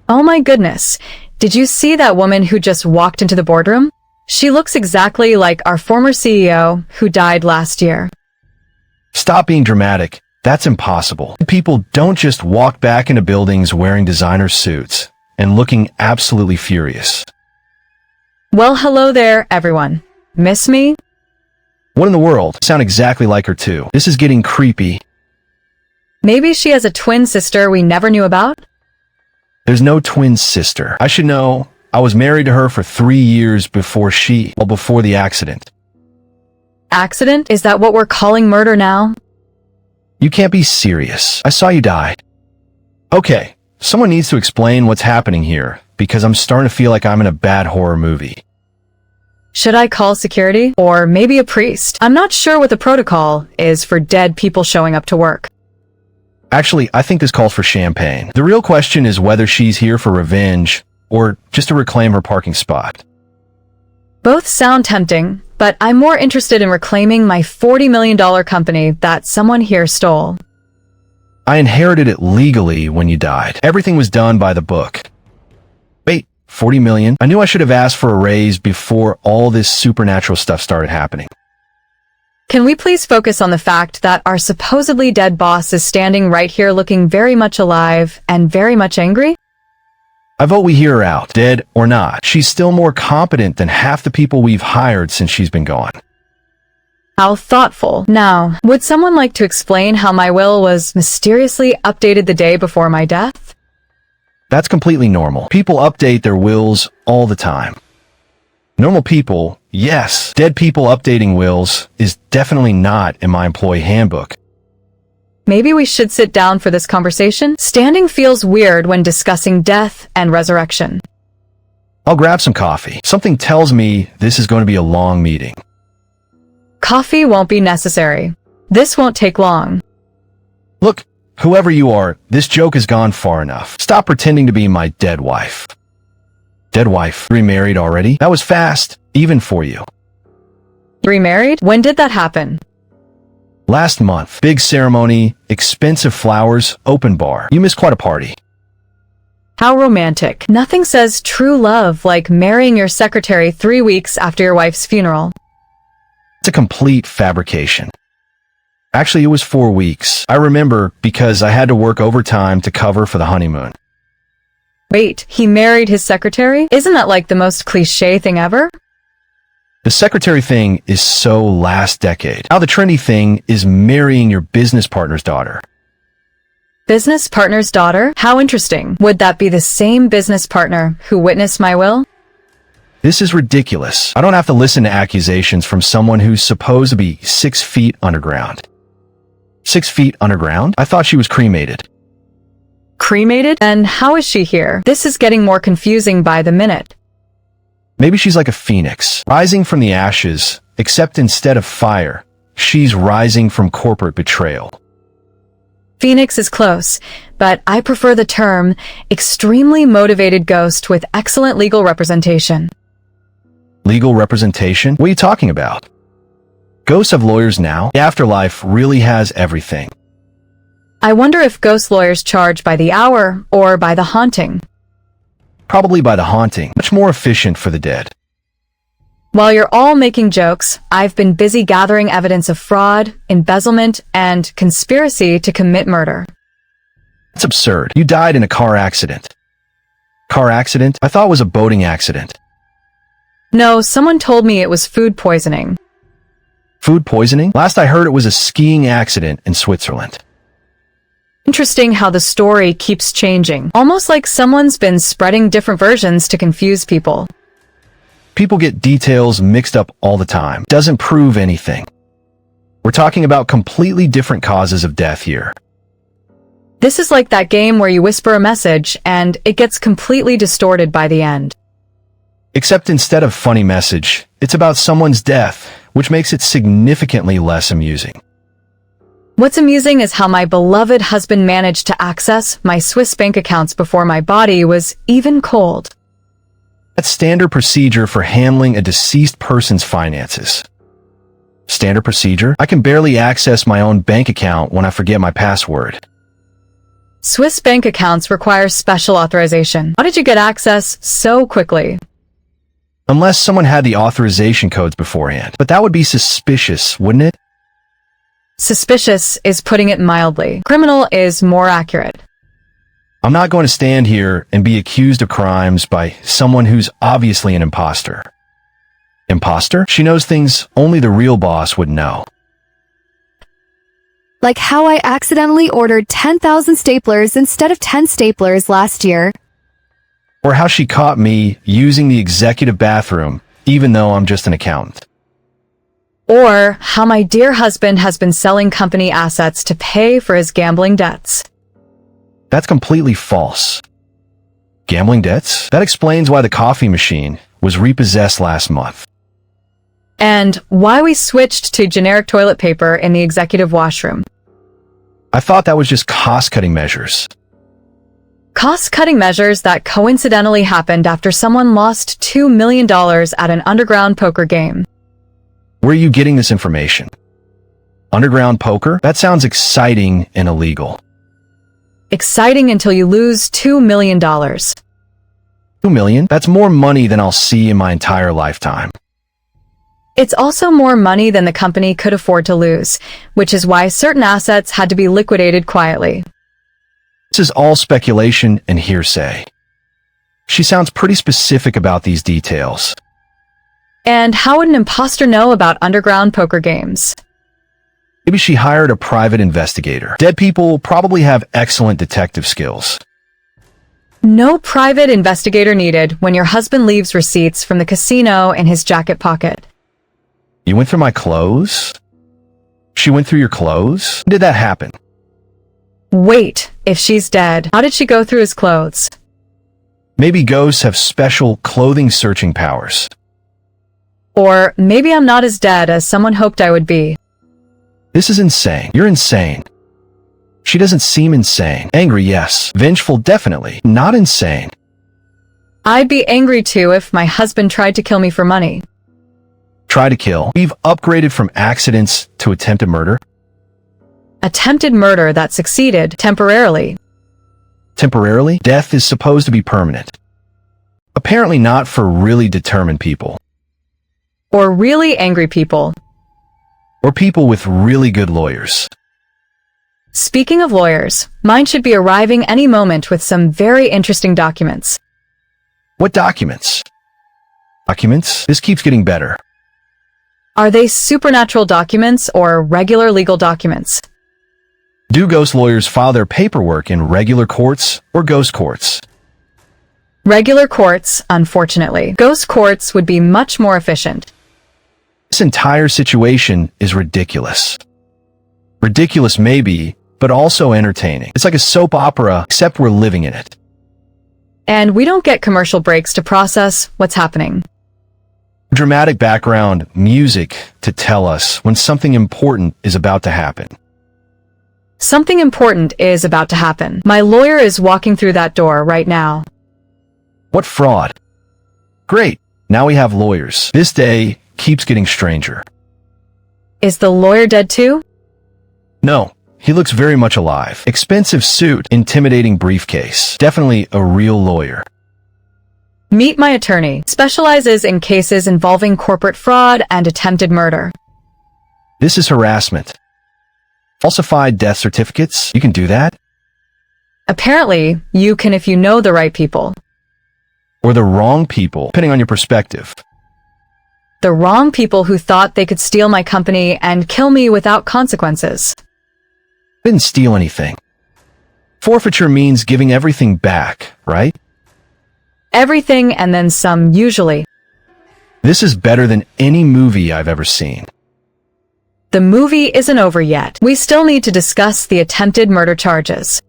Oh my goodness. Did you see that woman who just walked into the boardroom? She looks exactly like our former CEO who died last year. Stop being dramatic. That's impossible. People don't just walk back into buildings wearing designer suits and looking absolutely furious. Well, hello there, everyone. Miss me? What in the world? Sound exactly like her too. This is getting creepy. Maybe she has a twin sister we never knew about? There's no twin sister. I should know. I was married to her for 3 years before the accident. Accident? Is that what we're calling murder now? You can't be serious. I saw you die. Okay, someone needs to explain what's happening here, because I'm starting to feel like I'm in a bad horror movie. Should I call security? Or maybe a priest? I'm not sure what the protocol is for dead people showing up to work. Actually, I think this calls for champagne. The real question is whether she's here for revenge or just to reclaim her parking spot. Both sound tempting, but I'm more interested in reclaiming my $40 million company that someone here stole. I inherited it legally when you died. Everything was done by the book. Wait, 40 million? I knew I should have asked for a raise before all this supernatural stuff started happening. Can we please focus on the fact that our supposedly dead boss is standing right here looking very much alive and very much angry? I vote we hear her out, dead or not. She's still more competent than half the people we've hired since she's been gone. How thoughtful. Now, would someone like to explain how my will was mysteriously updated the day before my death? That's completely normal. People update their wills all the time. Normal people, yes. Dead people updating wills is definitely not in my employee handbook. Maybe we should sit down for this conversation? Standing feels weird when discussing death and resurrection. I'll grab some coffee. Something tells me this is going to be a long meeting. Coffee won't be necessary. This won't take long. Look, whoever you are, this joke has gone far enough. Stop pretending to be my dead wife. Dead wife? Remarried already? That was fast, even for you. Remarried? When did that happen? Last month. Big ceremony, expensive flowers, open bar. You missed quite a party. How romantic. Nothing says true love like marrying your secretary 3 weeks after your wife's funeral. It's a complete fabrication. Actually, it was 4 weeks. I remember because I had to work overtime to cover for the honeymoon. Wait, he married his secretary? Isn't that like the most cliché thing ever? The secretary thing is so last decade. Now the trendy thing is marrying your business partner's daughter. Business partner's daughter? How interesting. Would that be the same business partner who witnessed my will? This is ridiculous. I don't have to listen to accusations from someone who's supposed to be 6 feet underground. 6 feet underground? I thought she was cremated. Cremated? And how is she here? This is getting more confusing by the minute. Maybe she's like a phoenix, rising from the ashes, except instead of fire, she's rising from corporate betrayal. Phoenix is close, but I prefer the term extremely motivated ghost with excellent legal representation. Legal representation? What are you talking about? Ghosts have lawyers now. The afterlife really has everything. I wonder if ghost lawyers charge by the hour or by the haunting. Probably by the haunting. Much more efficient for the dead. While you're all making jokes, I've been busy gathering evidence of fraud, embezzlement, and conspiracy to commit murder. That's absurd. You died in a car accident. Car accident? I thought it was a boating accident. No, someone told me it was food poisoning. Food poisoning? Last I heard it was a skiing accident in Switzerland. Interesting how the story keeps changing. Almost like someone's been spreading different versions to confuse people. People get details mixed up all the time. Doesn't prove anything. We're talking about completely different causes of death here. This is like that game where you whisper a message and it gets completely distorted by the end. Except instead of funny message, it's about someone's death, which makes it significantly less amusing. What's amusing is how my beloved husband managed to access my Swiss bank accounts before my body was even cold. That's standard procedure for handling a deceased person's finances. Standard procedure? I can barely access my own bank account when I forget my password. Swiss bank accounts require special authorization. How did you get access so quickly? Unless someone had the authorization codes beforehand. But that would be suspicious, wouldn't it? Suspicious is putting it mildly. Criminal is more accurate. I'm not going to stand here and be accused of crimes by someone who's obviously an imposter. Imposter? She knows things only the real boss would know. Like how I accidentally ordered 10,000 staplers instead of 10 staplers last year. Or how she caught me using the executive bathroom, even though I'm just an accountant. Or how my dear husband has been selling company assets to pay for his gambling debts. That's completely false. Gambling debts? That explains why the coffee machine was repossessed last month. And why we switched to generic toilet paper in the executive washroom. I thought that was just cost-cutting measures. Cost-cutting measures that coincidentally happened after someone lost $2 million at an underground poker game. Where are you getting this information? Underground poker? That sounds exciting and illegal. Exciting until you lose $2 million. $2 million? That's more money than I'll see in my entire lifetime. It's also more money than the company could afford to lose, which is why certain assets had to be liquidated quietly. This is all speculation and hearsay. She sounds pretty specific about these details. And how would an imposter know about underground poker games? Maybe she hired a private investigator. Dead people probably have excellent detective skills. No private investigator needed when your husband leaves receipts from the casino in his jacket pocket. You went through my clothes? She went through your clothes? When did that happen? Wait, if she's dead, how did she go through his clothes? Maybe ghosts have special clothing searching powers. Or maybe I'm not as dead as someone hoped I would be. This is insane. You're insane. She doesn't seem insane. Angry, yes. Vengeful, definitely. Not insane. I'd be angry too if my husband tried to kill me for money. Try to kill. We've upgraded from accidents to attempted murder. Attempted murder that succeeded temporarily. Temporarily? Death is supposed to be permanent. Apparently not for really determined people. Or really angry people. Or people with really good lawyers. Speaking of lawyers, mine should be arriving any moment with some very interesting documents. What documents? Documents? This keeps getting better. Are they supernatural documents or regular legal documents? Do ghost lawyers file their paperwork in regular courts or ghost courts? Regular courts, unfortunately. Ghost courts would be much more efficient. This entire situation is ridiculous. Ridiculous maybe, but also entertaining. It's like a soap opera, except we're living in it. And we don't get commercial breaks to process what's happening. Dramatic background music to tell us when something important is about to happen. Something important is about to happen. My lawyer is walking through that door right now. What fraud? Great, now we have lawyers. This day keeps getting stranger. Is the lawyer dead too? No, he looks very much alive. Expensive suit, intimidating briefcase. Definitely a real lawyer. Meet my attorney. Specializes in cases involving corporate fraud and attempted murder. This is harassment. Falsified death certificates? You can do that? Apparently, you can if you know the right people. Or the wrong people, depending on your perspective. The wrong people who thought they could steal my company and kill me without consequences. Didn't steal anything. Forfeiture means giving everything back, right? Everything and then some, usually. This is better than any movie I've ever seen. The movie isn't over yet. We still need to discuss the attempted murder charges.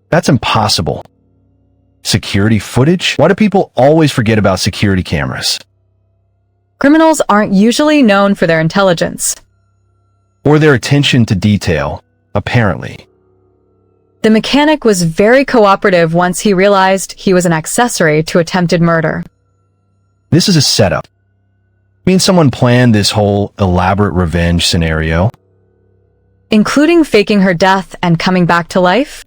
That's impossible. Security footage? Why do people always forget about security cameras? Criminals aren't usually known for their intelligence. Or their attention to detail, apparently. The mechanic was very cooperative once he realized he was an accessory to attempted murder. This is a setup. Means someone planned this whole elaborate revenge scenario? Including faking her death and coming back to life?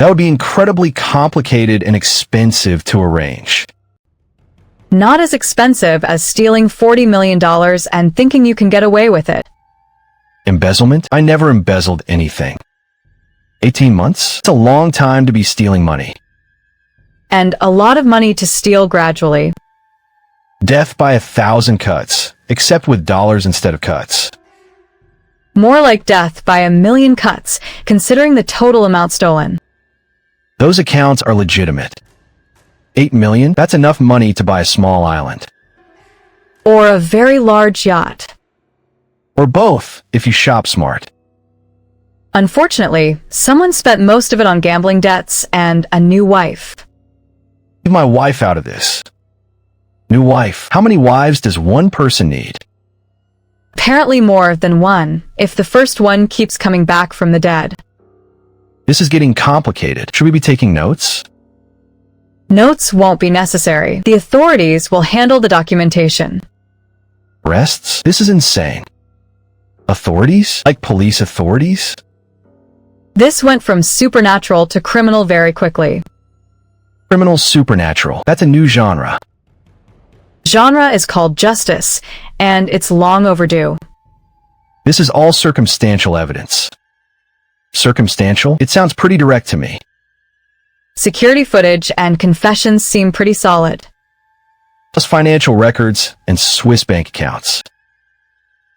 That would be incredibly complicated and expensive to arrange. Not as expensive as stealing $40 million and thinking you can get away with it. Embezzlement? I never embezzled anything. 18 months? It's a long time to be stealing money. And a lot of money to steal gradually. Death by 1,000 cuts, except with dollars instead of cuts. More like death by 1,000,000 cuts, considering the total amount stolen. Those accounts are legitimate. 8 million? That's enough money to buy a small island. Or a very large yacht. Or both, if you shop smart. Unfortunately, someone spent most of it on gambling debts and a new wife. Leave my wife out of this. New wife. How many wives does one person need? Apparently more than one, if the first one keeps coming back from the dead. This is getting complicated. Should we be taking notes? Notes won't be necessary. The authorities will handle the documentation. Arrests? This is insane. Authorities? Like police authorities? This went from supernatural to criminal very quickly. Criminal supernatural. That's a new genre. Genre is called justice, and it's long overdue. This is all circumstantial evidence. Circumstantial? It sounds pretty direct to me. Security footage and confessions seem pretty solid. Plus financial records and Swiss bank accounts.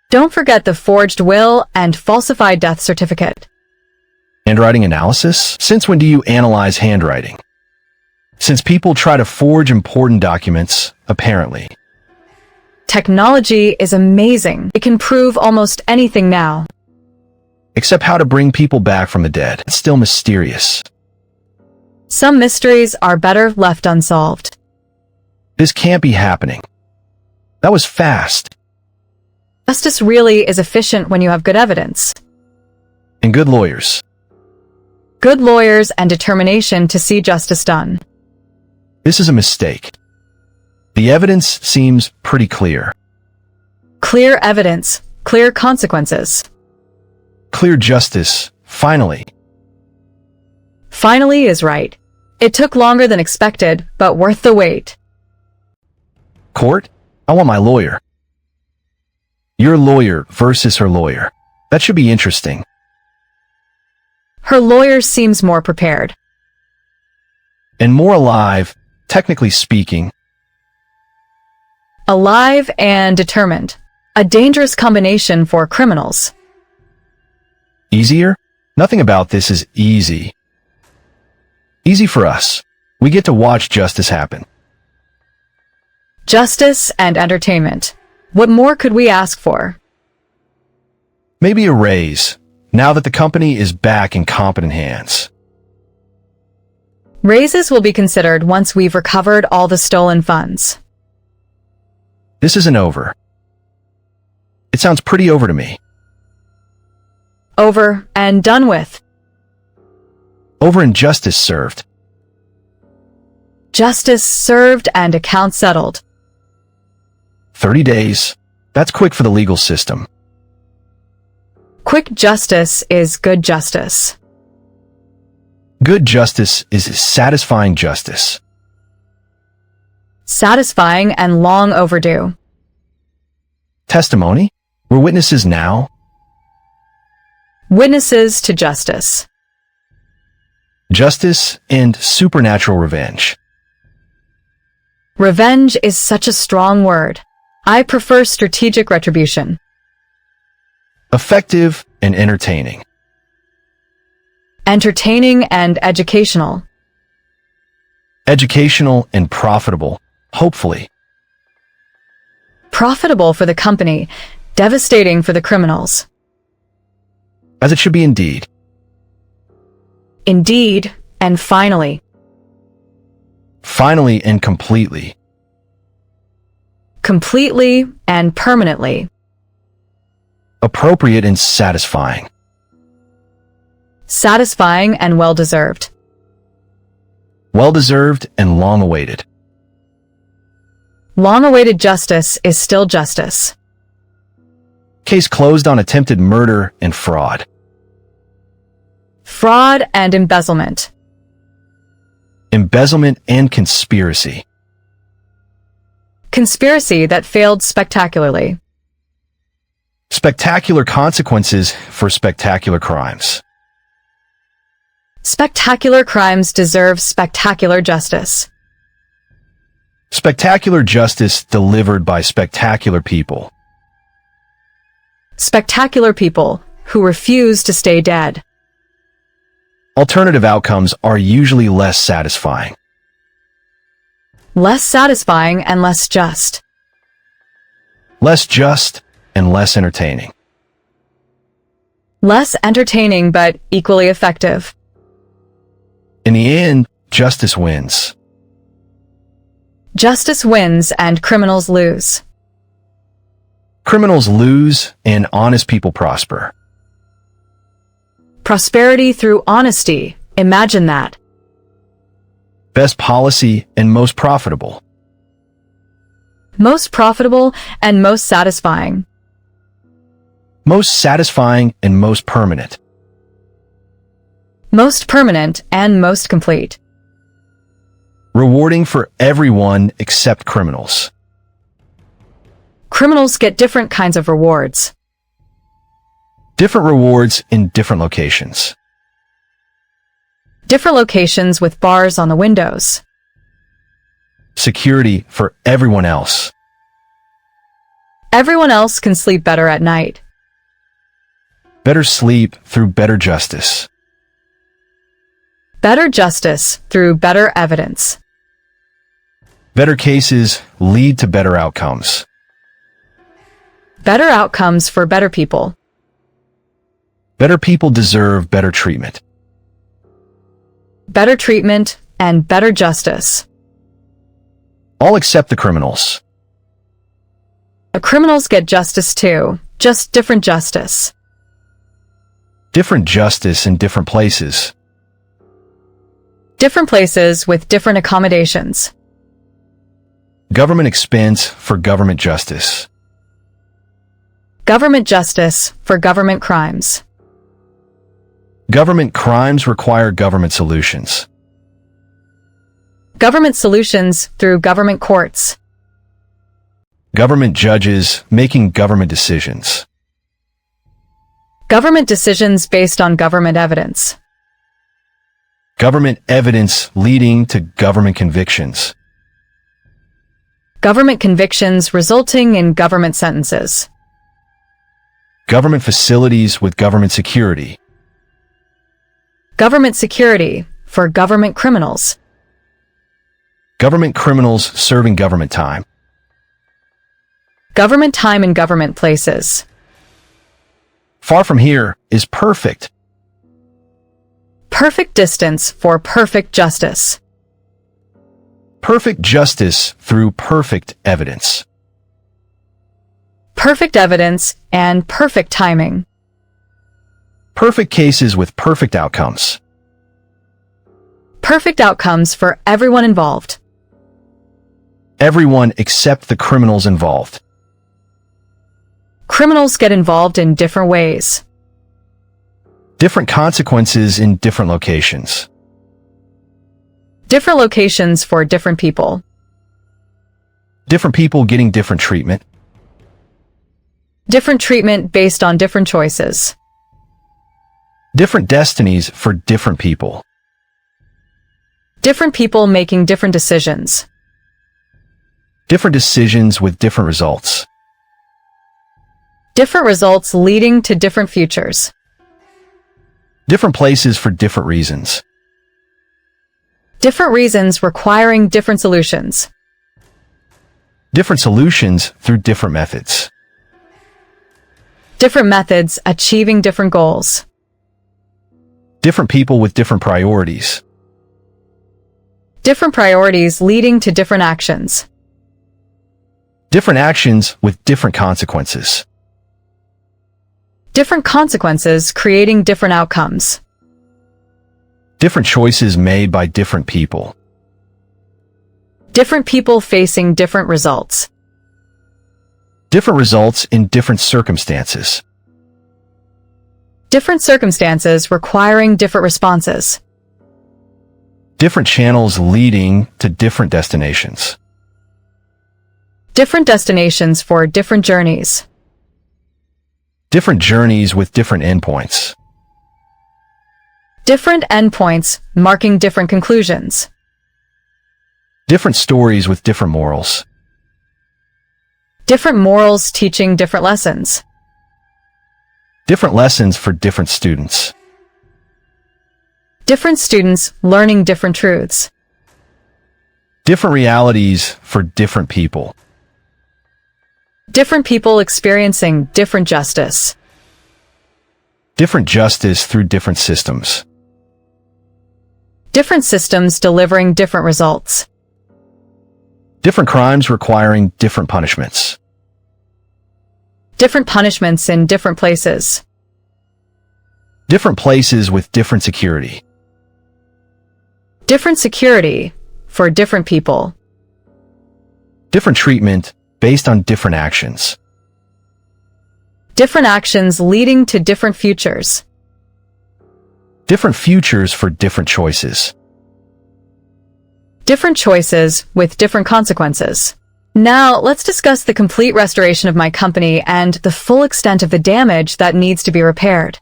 Don't forget the forged will and falsified death certificate. Handwriting analysis? Since when do you analyze handwriting? Since people try to forge important documents, apparently. Technology is amazing. It can prove almost anything now. Except how to bring people back from the dead. It's still mysterious. Some mysteries are better left unsolved. This can't be happening. That was fast. Justice really is efficient when you have good evidence. And good lawyers. Good lawyers and determination to see justice done. This is a mistake. The evidence seems pretty clear. Clear evidence, clear consequences. Clear justice, finally. Finally is right. It took longer than expected, but worth the wait. Court? I want my lawyer. Your lawyer versus her lawyer. That should be interesting. Her lawyer seems more prepared. And more alive, technically speaking. Alive and determined. A dangerous combination for criminals. Easier? Nothing about this is easy. Easy for us. We get to watch justice happen. Justice and entertainment. What more could we ask for? Maybe a raise, now that the company is back in competent hands. Raises will be considered once we've recovered all the stolen funds. This isn't over. It sounds pretty over to me. Over and done with. Over and justice served. Justice served and account settled. 30 days. That's quick for the legal system. Quick justice is good justice. Good justice is satisfying justice. Satisfying and long overdue. Testimony? We're witnesses now. Witnesses to justice. Justice and supernatural revenge. Revenge is such a strong word. I prefer strategic retribution. Effective and entertaining. Entertaining and educational. Educational and profitable, hopefully. Profitable for the company, devastating for the criminals. As it should be indeed. Indeed, and finally. Finally and completely. Completely and permanently. Appropriate and satisfying. Satisfying and well-deserved. Well-deserved and long-awaited. Long-awaited justice is still justice. Case closed on attempted murder and fraud. Fraud and embezzlement. embezzlement, and conspiracy. Conspiracy that failed spectacularly. Spectacular consequences for spectacular crimes. Spectacular crimes deserve spectacular justice. Spectacular justice delivered by spectacular people. Spectacular people who refuse to stay dead. Alternative outcomes are usually less satisfying. Less satisfying and less just. Less just and less entertaining. Less entertaining but equally effective. In the end, justice wins. Justice wins and criminals lose. Criminals lose and honest people prosper. Prosperity through honesty. Imagine that. Best policy and most profitable. Most profitable and most satisfying. Most satisfying and most permanent. Most permanent and most complete. Rewarding for everyone except criminals. Criminals get different kinds of rewards. Different rewards in different locations. Different locations with bars on the windows. Security for everyone else. Everyone else can sleep better at night. Better sleep through better justice. Better justice through better evidence. Better cases lead to better outcomes. Better outcomes for better people. Better people deserve better treatment. Better treatment and better justice. All except the criminals. The criminals get justice too, just different justice. Different justice in different places. Different places with different accommodations. Government expense for government justice. Government justice for government crimes. Government crimes require government solutions. Government solutions through government courts. Government judges making government decisions. Government decisions based on government evidence. Government evidence leading to government convictions. Government convictions resulting in government sentences. Government facilities with government security. Government security for government criminals. Government criminals serving government time. Government time in government places. Far from here is perfect. Perfect distance for perfect justice. Perfect justice through perfect evidence. Perfect evidence and perfect timing. Perfect cases with perfect outcomes. Perfect outcomes for everyone involved. Everyone except the criminals involved. Criminals get involved in different ways. Different consequences in different locations. Different locations for different people. Different people getting different treatment. Different treatment based on different choices. Different destinies for different people. Different people making different decisions. Different decisions with different results. Different results leading to different futures. Different places for different reasons. Different reasons requiring different solutions. Different solutions through different methods. Different methods achieving different goals. Different people with different priorities. Different priorities leading to different actions. Different actions with different consequences. Different consequences creating different outcomes. Different choices made by different people. Different people facing different results. Different results in different circumstances. Different circumstances requiring different responses. Different channels leading to different destinations. Different destinations for different journeys. Different journeys with different endpoints. Different endpoints marking different conclusions. Different stories with different morals. Different morals teaching different lessons. Different lessons for different students. Different students learning different truths. Different realities for different people. Different people experiencing different justice. Different justice through different systems. Different systems delivering different results. Different crimes requiring different punishments. Different punishments in different places. Different places with different security. Different security for different people. Different treatment based on different actions. Different actions leading to different futures. Different futures for different choices. Different choices with different consequences. Now, let's discuss the complete restoration of my company and the full extent of the damage that needs to be repaired.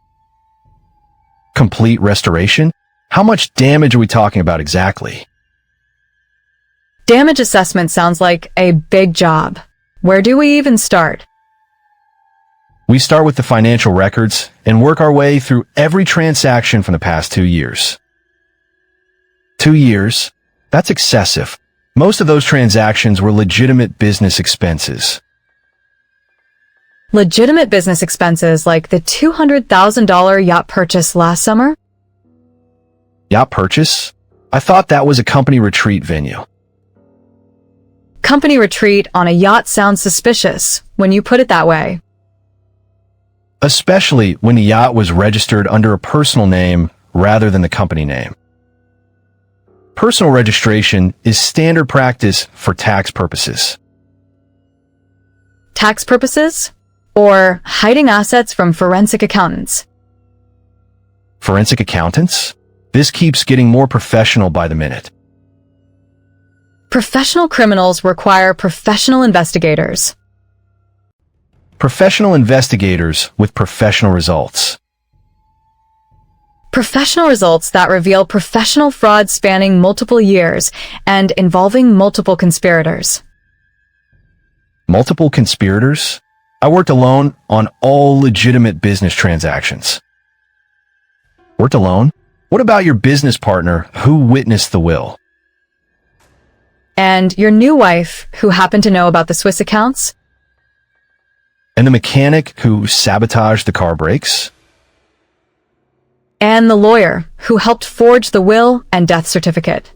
Complete restoration? How much damage are we talking about exactly? Damage assessment sounds like a big job. Where do we even start? We start with the financial records and work our way through every transaction from the past 2 years. 2 years? That's excessive. Most of those transactions were legitimate business expenses. Legitimate business expenses like the $200,000 yacht purchase last summer? Yacht purchase? I thought that was a company retreat venue. Company retreat on a yacht sounds suspicious when you put it that way. Especially when the yacht was registered under a personal name rather than the company name. Personal registration is standard practice for tax purposes. Tax purposes? Or hiding assets from forensic accountants? Forensic accountants? This keeps getting more professional by the minute. Professional criminals require professional investigators. Professional investigators with professional results. Professional results that reveal professional fraud spanning multiple years and involving multiple conspirators. Multiple conspirators? I worked alone on all legitimate business transactions. Worked alone? What about your business partner who witnessed the will? And your new wife who happened to know about the Swiss accounts? And the mechanic who sabotaged the car brakes? And the lawyer who helped forge the will and death certificate.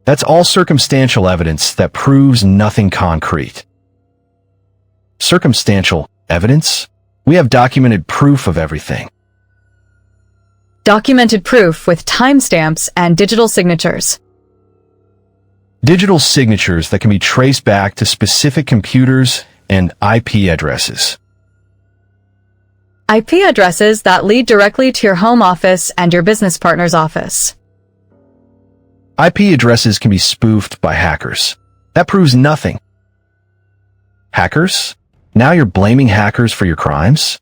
That's all circumstantial evidence that proves nothing concrete. Circumstantial evidence? We have documented proof of everything. Documented proof with timestamps and digital signatures. Digital signatures that can be traced back to specific computers and IP addresses. IP addresses that lead directly to your home office and your business partner's office. IP addresses can be spoofed by hackers. That proves nothing. Hackers? Now you're blaming hackers for your crimes?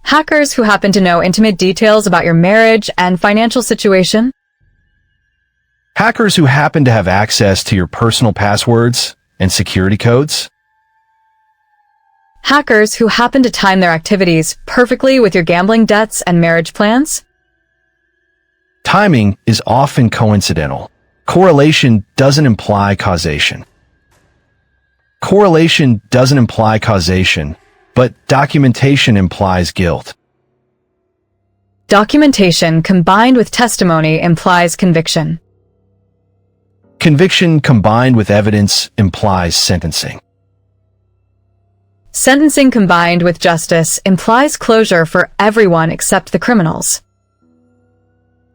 Hackers who happen to know intimate details about your marriage and financial situation. Hackers who happen to have access to your personal passwords and security codes. Hackers who happen to time their activities perfectly with your gambling debts and marriage plans. Timing is often coincidental. Correlation doesn't imply causation. Correlation doesn't imply causation, but documentation implies guilt. Documentation combined with testimony implies conviction. Conviction combined with evidence implies sentencing. Sentencing combined with justice implies closure for everyone except the criminals.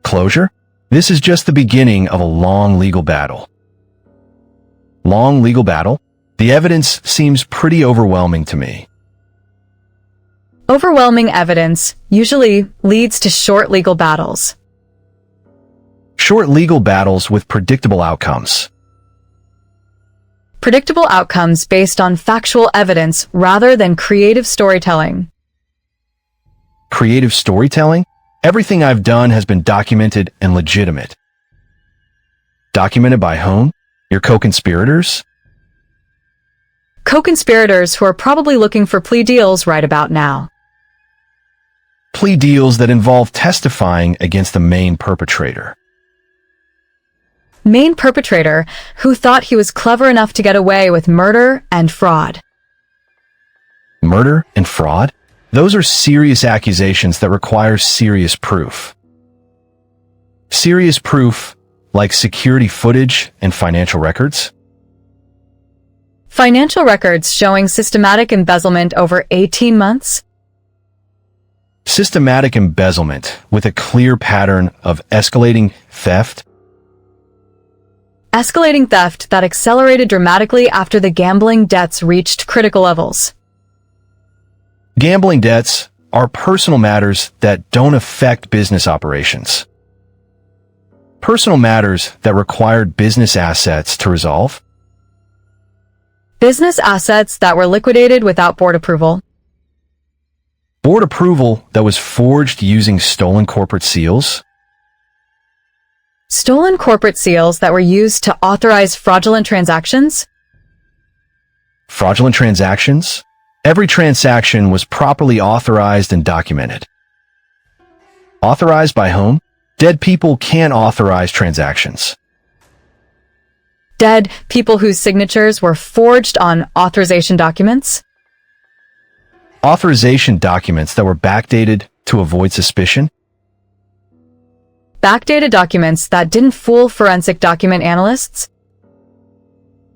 Closure? This is just the beginning of a long legal battle. Long legal battle? The evidence seems pretty overwhelming to me. Overwhelming evidence usually leads to short legal battles. Short legal battles with predictable outcomes. Predictable outcomes based on factual evidence rather than creative storytelling. Creative storytelling? Everything I've done has been documented and legitimate. Documented by whom? Your co-conspirators? Co-conspirators who are probably looking for plea deals right about now. Plea deals that involve testifying against the main perpetrator. Main perpetrator who thought he was clever enough to get away with murder and fraud. Murder and fraud? Those are serious accusations that require serious proof. Serious proof like security footage and financial records? Financial records showing systematic embezzlement over 18 months? Systematic embezzlement with a clear pattern of escalating theft? Escalating theft that accelerated dramatically after the gambling debts reached critical levels. Gambling debts are personal matters that don't affect business operations. Personal matters that required business assets to resolve. Business assets that were liquidated without board approval. Board approval that was forged using stolen corporate seals. Stolen corporate seals that were used to authorize fraudulent transactions. Fraudulent transactions? Every transaction was properly authorized and documented. Authorized by whom? Dead people can't authorize transactions. Dead people whose signatures were forged on authorization documents. Authorization documents that were backdated to avoid suspicion. Backdated documents that didn't fool forensic document analysts.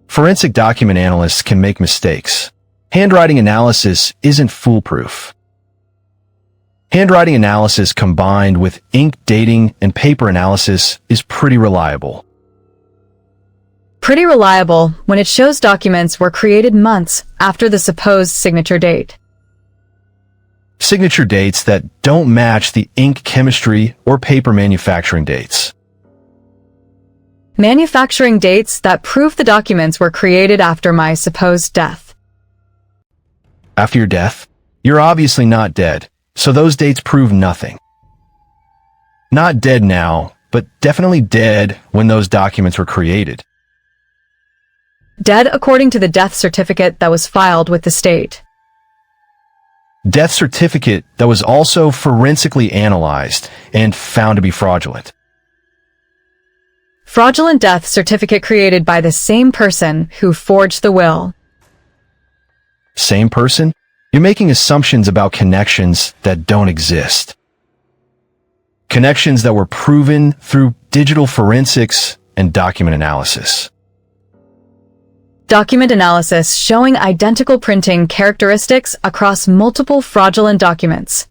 Forensic document analysts can make mistakes. Handwriting analysis isn't foolproof. Handwriting analysis combined with ink dating and paper analysis is pretty reliable. Pretty reliable when it shows documents were created months after the supposed signature date. Signature dates that don't match the ink chemistry or paper manufacturing dates. Manufacturing dates that prove the documents were created after my supposed death. After your death, you're obviously not dead, so those dates prove nothing. Not dead now, but definitely dead when those documents were created. Dead according to the death certificate that was filed with the state. Death certificate that was also forensically analyzed and found to be fraudulent. Fraudulent death certificate created by the same person who forged the will. Same person? You're making assumptions about connections that don't exist. Connections that were proven through digital forensics and document analysis. Document analysis showing identical printing characteristics across multiple fraudulent documents.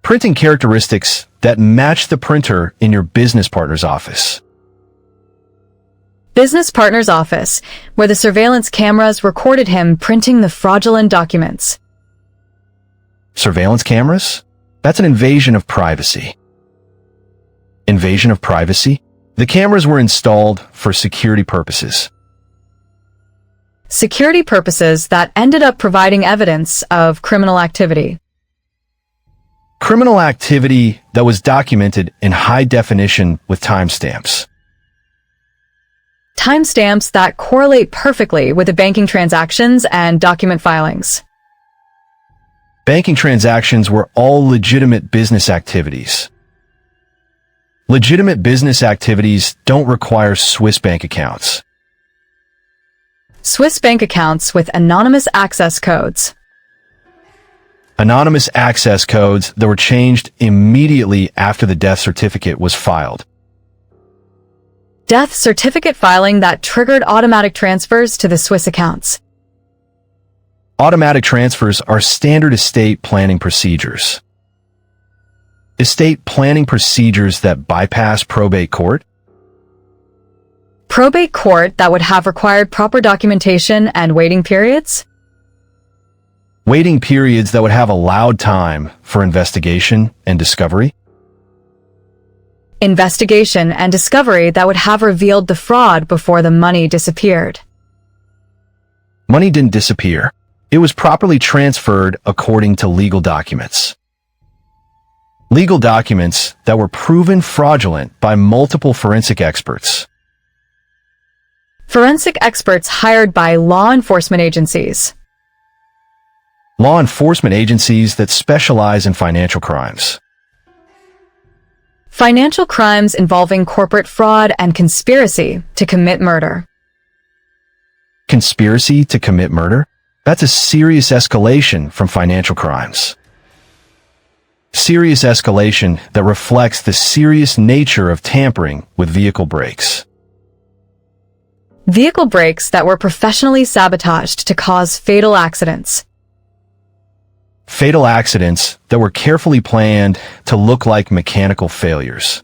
Printing characteristics that match the printer in your business partner's office. Business partner's office, where the surveillance cameras recorded him printing the fraudulent documents. Surveillance cameras? That's an invasion of privacy. Invasion of privacy? The cameras were installed for security purposes. Security purposes that ended up providing evidence of criminal activity. Criminal activity that was documented in high definition with timestamps. Timestamps that correlate perfectly with the banking transactions and document filings. Banking transactions were all legitimate business activities. Legitimate business activities don't require Swiss bank accounts. Swiss bank accounts with anonymous access codes. Anonymous access codes that were changed immediately after the death certificate was filed. Death certificate filing that triggered automatic transfers to the Swiss accounts. Automatic transfers are standard estate planning procedures. Estate planning procedures that bypass probate court? Probate court that would have required proper documentation and waiting periods? Waiting periods that would have allowed time for investigation and discovery? investigation and discovery that would have revealed the fraud before the money disappeared. Money didn't disappear. It was properly transferred according to legal documents. Legal documents that were proven fraudulent by multiple forensic experts. Forensic experts hired by law enforcement agencies. Law enforcement agencies that specialize in financial crimes. Financial crimes involving corporate fraud and conspiracy to commit murder. Conspiracy to commit murder? That's a serious escalation from financial crimes. Serious escalation that reflects the serious nature of tampering with vehicle brakes. Vehicle brakes that were professionally sabotaged to cause fatal accidents. Fatal accidents that were carefully planned to look like mechanical failures.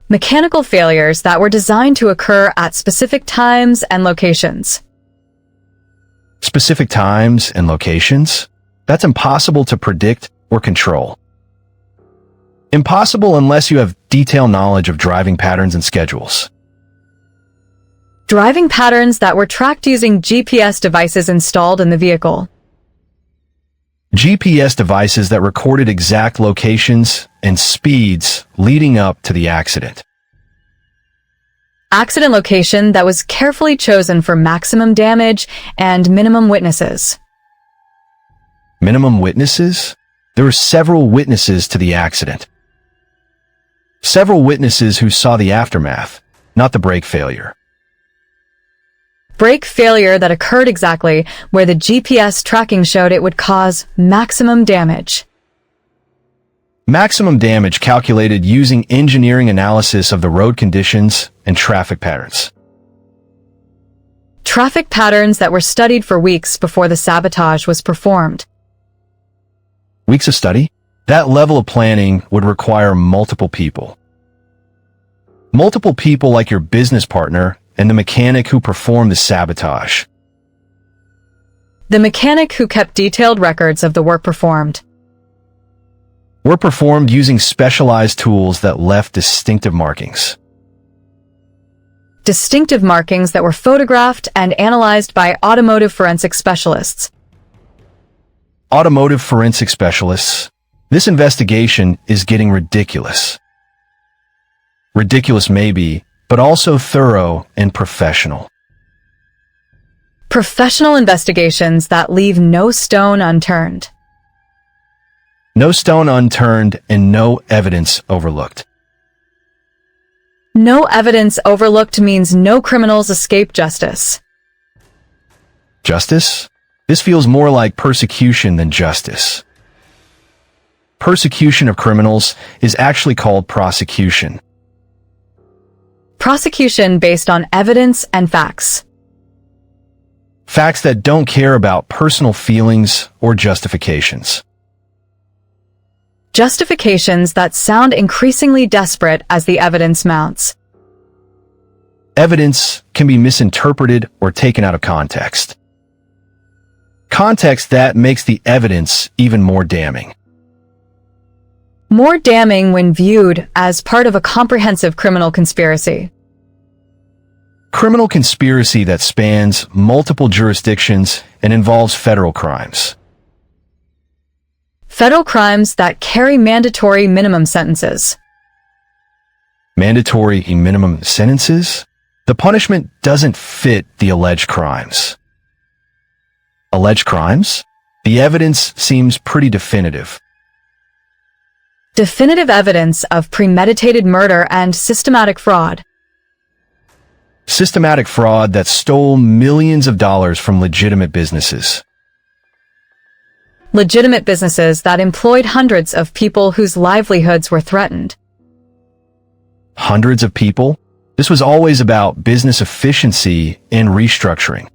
Mechanical failures that were designed to occur at specific times and locations. Specific times and locations? That's impossible to predict or control. Impossible unless you have detailed knowledge of driving patterns and schedules. Driving patterns that were tracked using GPS devices installed in the vehicle. GPS devices that recorded exact locations and speeds leading up to the accident. Accident location that was carefully chosen for maximum damage and minimum witnesses. Minimum witnesses? There were several witnesses to the accident. Several witnesses who saw the aftermath, not the brake failure. Brake failure that occurred exactly where the GPS tracking showed it would cause maximum damage. Maximum damage calculated using engineering analysis of the road conditions and traffic patterns. Traffic patterns that were studied for weeks before the sabotage was performed. Weeks of study? That level of planning would require multiple people. Multiple people like your business partner and the mechanic who performed the sabotage. The mechanic who kept detailed records of the work performed. Were performed using specialized tools that left distinctive markings. Distinctive markings that were photographed and analyzed by automotive forensic specialists. Automotive forensic specialists. This investigation is getting ridiculous. Ridiculous maybe, but also thorough and professional. Professional investigations that leave no stone unturned. No stone unturned and no evidence overlooked. No evidence overlooked means no criminals escape justice. Justice? This feels more like persecution than justice. Persecution of criminals is actually called prosecution. Prosecution based on evidence and facts. Facts that don't care about personal feelings or justifications. Justifications that sound increasingly desperate as the evidence mounts. Evidence can be misinterpreted or taken out of context. Context that makes the evidence even more damning. More damning when viewed as part of a comprehensive criminal conspiracy. Criminal conspiracy that spans multiple jurisdictions and involves federal crimes. Federal crimes that carry mandatory minimum sentences. Mandatory minimum sentences? The punishment doesn't fit the alleged crimes. Alleged crimes? The evidence seems pretty definitive. Definitive evidence of premeditated murder and systematic fraud. Systematic fraud that stole millions of dollars from legitimate businesses. Legitimate businesses that employed hundreds of people whose livelihoods were threatened. Hundreds of people? This was always about business efficiency and restructuring.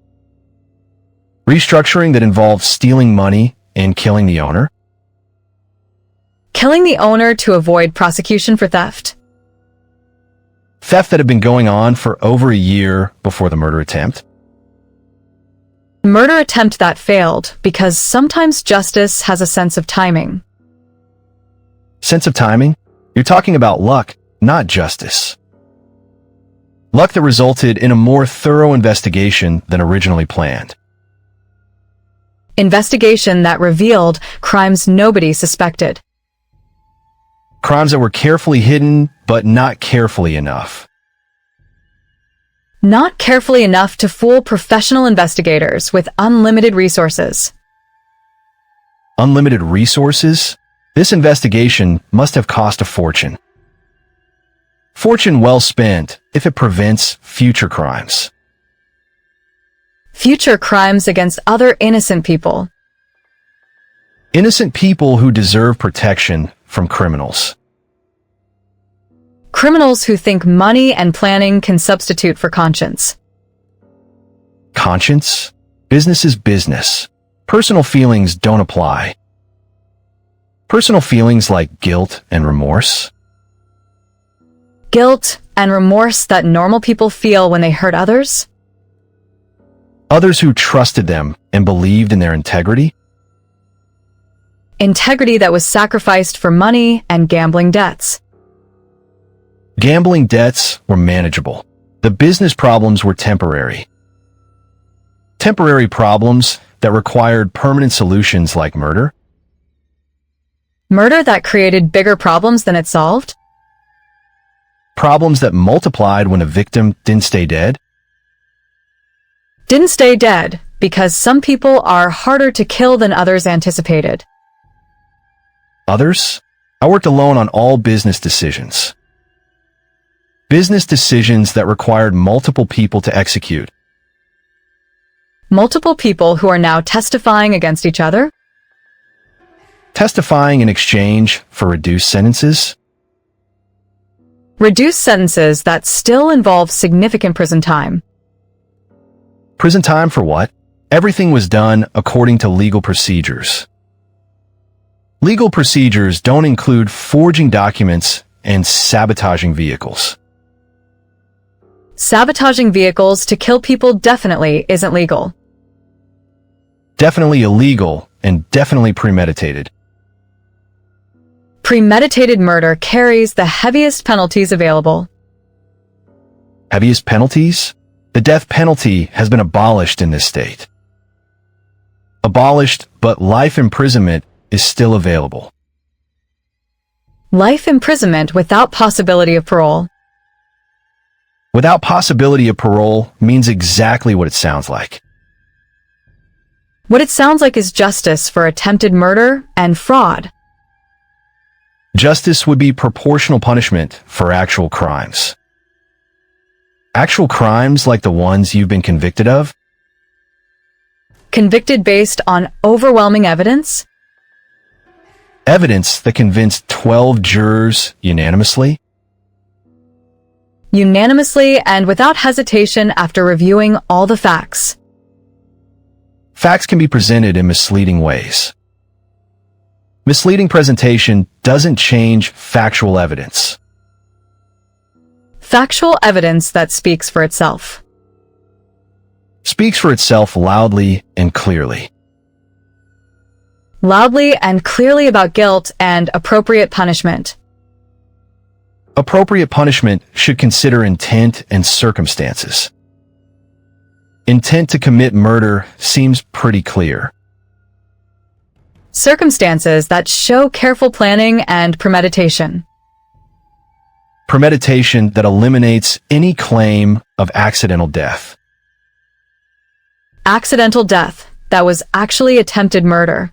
Restructuring that involved stealing money and killing the owner. Killing the owner to avoid prosecution for theft. Theft that had been going on for over a year before the murder attempt. Murder attempt that failed because sometimes justice has a sense of timing. Sense of timing? You're talking about luck, not justice. Luck that resulted in a more thorough investigation than originally planned. Investigation that revealed crimes nobody suspected. Crimes that were carefully hidden, but not carefully enough. Not carefully enough to fool professional investigators with unlimited resources. Unlimited resources? This investigation must have cost a fortune. Fortune well spent if it prevents future crimes. Future crimes against other innocent people. Innocent people who deserve protection from criminals. Criminals who think money and planning can substitute for conscience. Conscience? Business is business. Personal feelings don't apply. Personal feelings like guilt and remorse. Guilt and remorse that normal people feel when they hurt others. Others who trusted them and believed in their integrity. Integrity that was sacrificed for money and gambling debts. Gambling debts were manageable. The business problems were temporary. Temporary problems that required permanent solutions like murder. Murder that created bigger problems than it solved. Problems that multiplied when a victim didn't stay dead. Didn't stay dead because some people are harder to kill than others anticipated. Others? I worked alone on all business decisions. Business decisions that required multiple people to execute. Multiple people who are now testifying against each other. Testifying in exchange for reduced sentences. Reduced sentences that still involve significant prison time. Prison time for what? Everything was done according to legal procedures. Legal procedures don't include forging documents and sabotaging vehicles. Sabotaging vehicles to kill people definitely isn't legal. Definitely illegal and definitely premeditated. Premeditated murder carries the heaviest penalties available. Heaviest penalties? The death penalty has been abolished in this state. Abolished, but life imprisonment is still available. Life imprisonment without possibility of parole. Without possibility of parole means exactly what it sounds like. What it sounds like is justice for attempted murder and fraud. Justice would be proportional punishment for actual crimes. Actual crimes like the ones you've been convicted of? Convicted based on overwhelming evidence? Evidence that convinced 12 jurors unanimously? Unanimously and without hesitation after reviewing all the facts. Facts can be presented in misleading ways. Misleading presentation doesn't change factual evidence. Factual evidence that speaks for itself. Speaks for itself loudly and clearly. Loudly and clearly about guilt and appropriate punishment. Appropriate punishment should consider intent and circumstances. Intent to commit murder seems pretty clear. Circumstances that show careful planning and premeditation. Premeditation that eliminates any claim of accidental death. Accidental death that was actually attempted murder.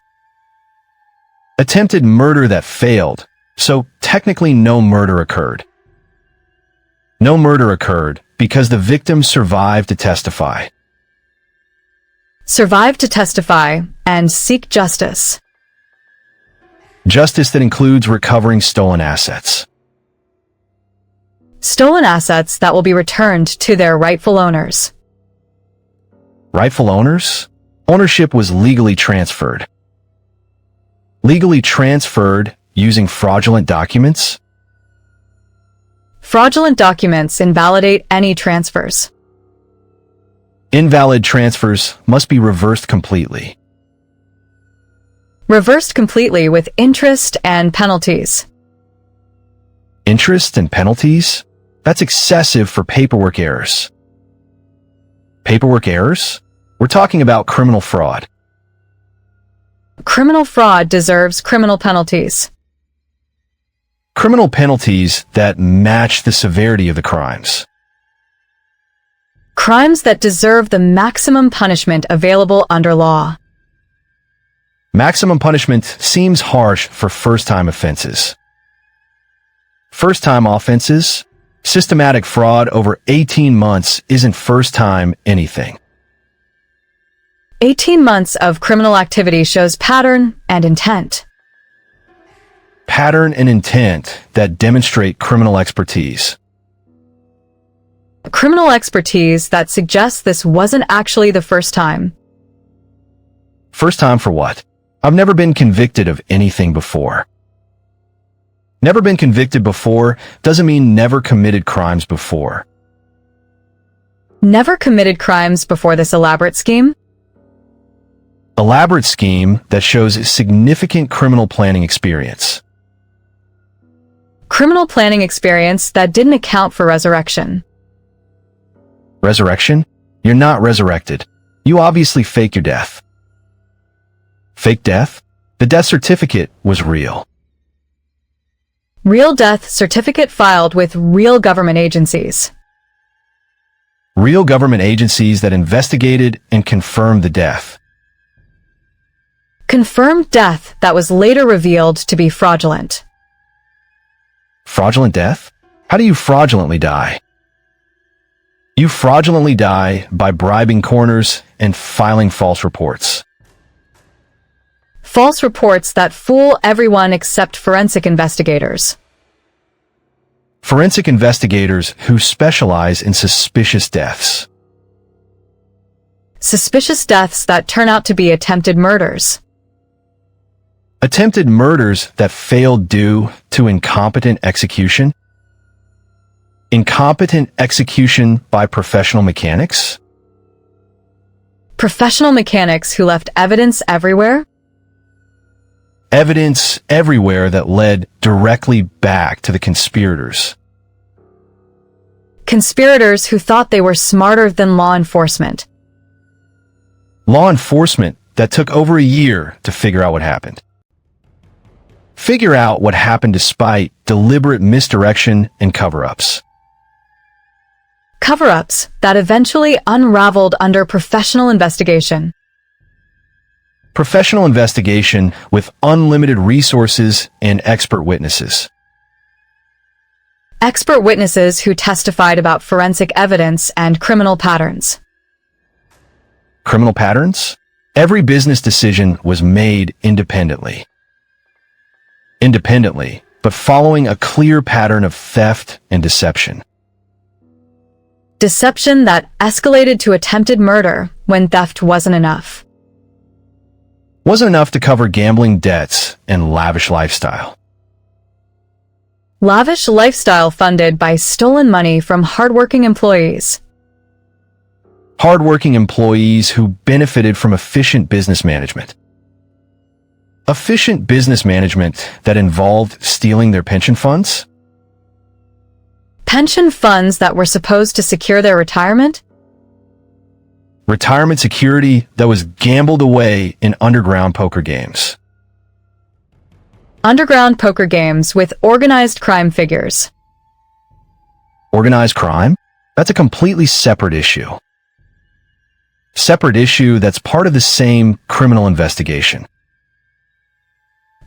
Attempted murder that failed, so technically no murder occurred. No murder occurred because the victim survived to testify. Survive to testify and seek justice. Justice that includes recovering stolen assets. Stolen assets that will be returned to their rightful owners. Rightful owners? Ownership was legally transferred. Legally transferred using fraudulent documents? Fraudulent documents invalidate any transfers. Invalid transfers must be reversed completely. Reversed completely with interest and penalties. Interest and penalties? That's excessive for paperwork errors. Paperwork errors? We're talking about criminal fraud. Criminal fraud deserves criminal penalties. Criminal penalties that match the severity of the crimes. Crimes that deserve the maximum punishment available under law. Maximum punishment seems harsh for first-time offenses. First-time offenses? Systematic fraud over 18 months isn't first-time anything. 18 months of criminal activity shows pattern and intent. Pattern and intent that demonstrate criminal expertise. Criminal expertise that suggests this wasn't actually the first time. First time for what? I've never been convicted of anything before. Never been convicted before doesn't mean never committed crimes before. Never committed crimes before this elaborate scheme? Elaborate scheme that shows significant criminal planning experience. Criminal planning experience that didn't account for resurrection. Resurrection? You're not resurrected. You obviously fake your death. Fake death? The death certificate was real. Real death certificate filed with real government agencies. Real government agencies that investigated and confirmed the death. Confirmed death that was later revealed to be fraudulent. Fraudulent death? How do you fraudulently die? You fraudulently die by bribing coroners and filing false reports. False reports that fool everyone except forensic investigators. Forensic investigators who specialize in suspicious deaths. Suspicious deaths that turn out to be attempted murders. Attempted murders that failed due to incompetent execution. Incompetent execution by professional mechanics. Professional mechanics who left evidence everywhere. Evidence everywhere that led directly back to the conspirators. Conspirators who thought they were smarter than law enforcement. Law enforcement that took over a year to figure out what happened. Figure out what happened despite deliberate misdirection and cover-ups. Cover-ups that eventually unraveled under professional investigation. Professional investigation with unlimited resources and expert witnesses. Expert witnesses who testified about forensic evidence and criminal patterns. Criminal patterns? Every business decision was made independently. Independently, but following a clear pattern of theft and deception. Deception that escalated to attempted murder when theft wasn't enough. Wasn't enough to cover gambling debts and lavish lifestyle. Lavish lifestyle funded by stolen money from hardworking employees. Hardworking employees who benefited from efficient business management. Efficient business management that involved stealing their pension funds? Pension funds that were supposed to secure their retirement? Retirement security that was gambled away in underground poker games. Underground poker games with organized crime figures. Organized crime? That's a completely separate issue. Separate issue that's part of the same criminal investigation.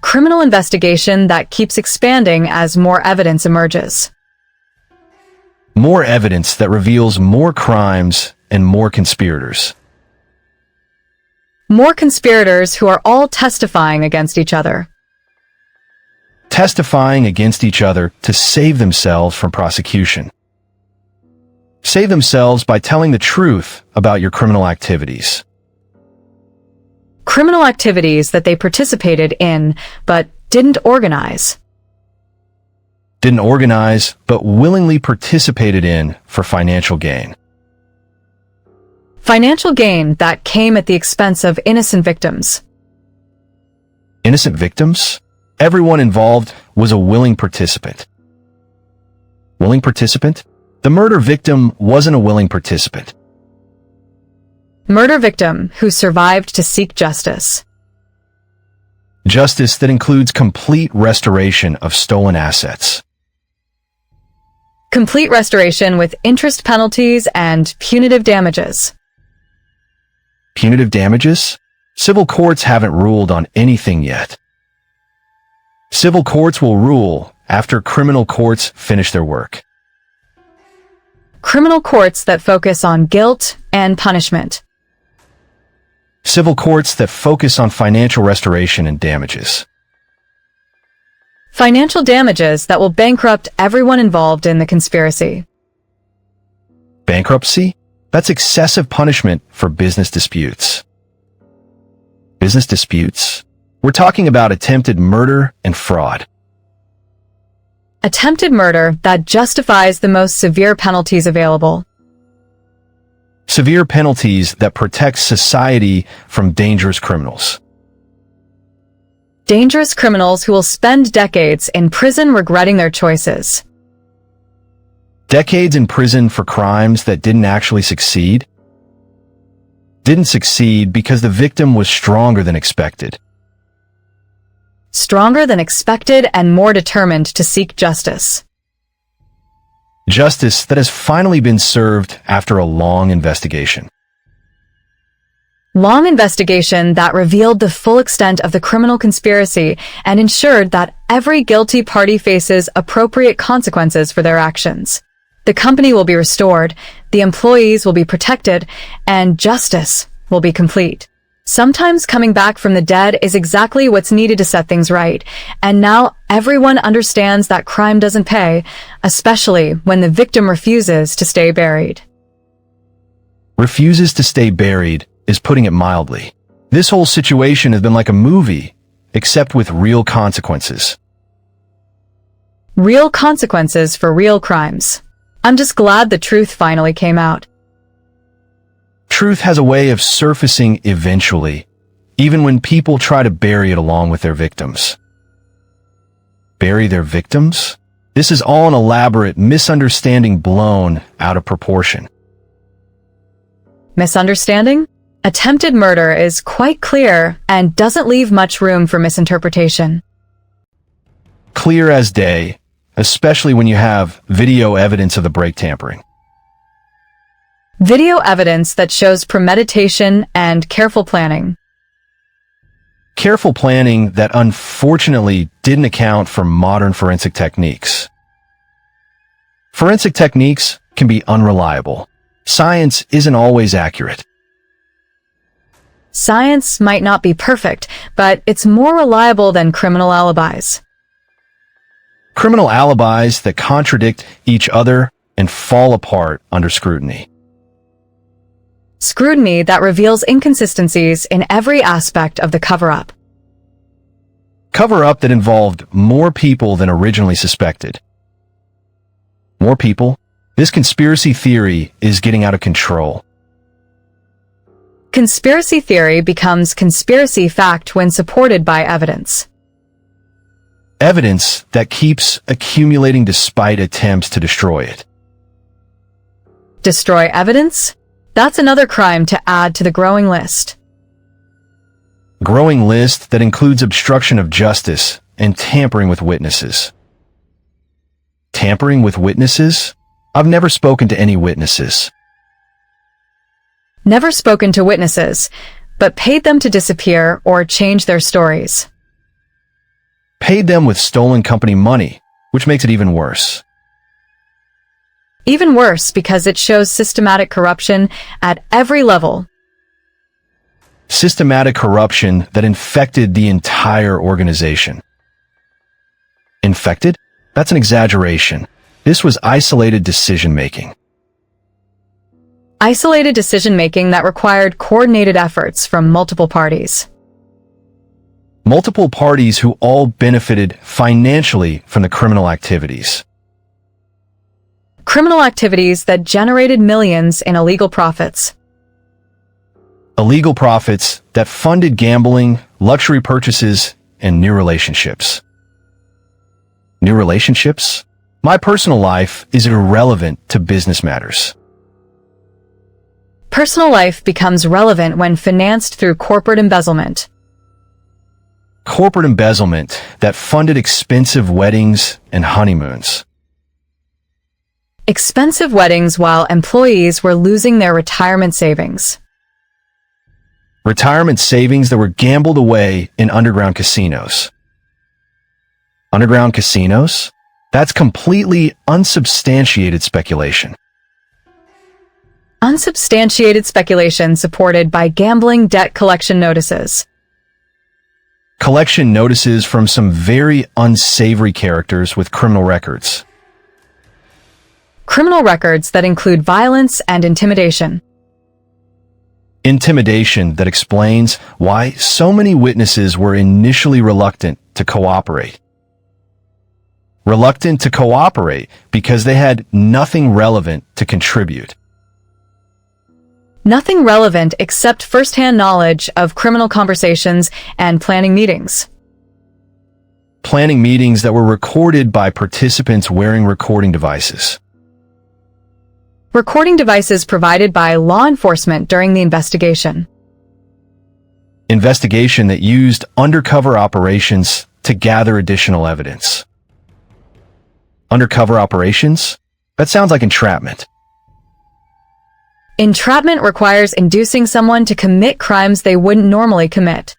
Criminal investigation that keeps expanding as more evidence emerges. More evidence that reveals more crimes and more conspirators. More conspirators who are all testifying against each other. Testifying against each other to save themselves from prosecution. Save themselves by telling the truth about your criminal activities. Criminal activities that they participated in but didn't organize. Didn't organize, but willingly participated in for financial gain. Financial gain that came at the expense of innocent victims. Innocent victims? Everyone involved was a willing participant. Willing participant? The murder victim wasn't a willing participant. Murder victim who survived to seek justice. Justice that includes complete restoration of stolen assets. Complete restoration with interest penalties and punitive damages. Punitive damages? Civil courts haven't ruled on anything yet. Civil courts will rule after criminal courts finish their work. Criminal courts that focus on guilt and punishment. Civil courts that focus on financial restoration and damages. Financial damages that will bankrupt everyone involved in the conspiracy. Bankruptcy? That's excessive punishment for business disputes. Business disputes? We're talking about attempted murder and fraud. Attempted murder that justifies the most severe penalties available. Severe penalties that protect society from dangerous criminals. Dangerous criminals who will spend decades in prison regretting their choices. Decades in prison for crimes that didn't actually succeed? Didn't succeed because the victim was stronger than expected. Stronger than expected and more determined to seek justice. Justice that has finally been served after a long investigation. Long investigation that revealed the full extent of the criminal conspiracy and ensured that every guilty party faces appropriate consequences for their actions. The company will be restored, the employees will be protected, and justice will be complete. Sometimes coming back from the dead is exactly what's needed to set things right, and now everyone understands that crime doesn't pay, especially when the victim refuses to stay buried. Refuses to stay buried is putting it mildly. This whole situation has been like a movie, except with real consequences. Real consequences for real crimes. I'm just glad the truth finally came out. Truth has a way of surfacing eventually, even when people try to bury it along with their victims. Bury their victims? This is all an elaborate misunderstanding blown out of proportion. Misunderstanding? Attempted murder is quite clear and doesn't leave much room for misinterpretation. Clear as day, especially when you have video evidence of the brake tampering. Video evidence that shows premeditation and careful planning. Careful planning that unfortunately didn't account for modern forensic techniques. Forensic techniques can be unreliable. Science isn't always accurate. Science might not be perfect, but it's more reliable than criminal alibis. Criminal alibis that contradict each other and fall apart under scrutiny. Scrutiny that reveals inconsistencies in every aspect of the cover-up. Cover-up that involved more people than originally suspected. More people? This conspiracy theory is getting out of control. Conspiracy theory becomes conspiracy fact when supported by evidence. Evidence that keeps accumulating despite attempts to destroy it. Destroy evidence? That's another crime to add to the growing list. Growing list that includes obstruction of justice and tampering with witnesses. Tampering with witnesses? I've never spoken to any witnesses. Never spoken to witnesses, but paid them to disappear or change their stories. Paid them with stolen company money, which makes it even worse. Even worse because it shows systematic corruption at every level. Systematic corruption that infected the entire organization. Infected? That's an exaggeration. This was isolated decision-making. Isolated decision-making that required coordinated efforts from multiple parties. Multiple parties who all benefited financially from the criminal activities. Criminal activities that generated millions in illegal profits. Illegal profits that funded gambling, luxury purchases, and new relationships. New relationships? My personal life is irrelevant to business matters. Personal life becomes relevant when financed through corporate embezzlement. Corporate embezzlement that funded expensive weddings and honeymoons. Expensive weddings while employees were losing their retirement savings. Retirement savings that were gambled away in underground casinos. Underground casinos? That's completely unsubstantiated speculation. Unsubstantiated speculation supported by gambling debt collection notices. Collection notices from some very unsavory characters with criminal records. Criminal records that include violence and intimidation. Intimidation that explains why so many witnesses were initially reluctant to cooperate. Reluctant to cooperate because they had nothing relevant to contribute. Nothing relevant except first-hand knowledge of criminal conversations and planning meetings. Planning meetings that were recorded by participants wearing recording devices. Recording devices provided by law enforcement during the investigation. Investigation that used undercover operations to gather additional evidence. Undercover operations? That sounds like entrapment. Entrapment requires inducing someone to commit crimes they wouldn't normally commit.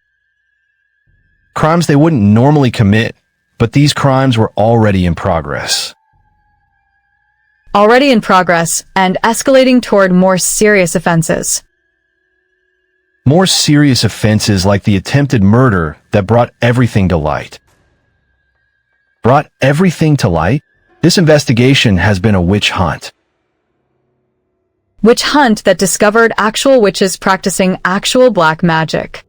Crimes they wouldn't normally commit, but these crimes were already in progress. Already in progress and escalating toward more serious offenses. More serious offenses like the attempted murder that brought everything to light. Brought everything to light? This investigation has been a witch hunt. Witch hunt that discovered actual witches practicing actual black magic.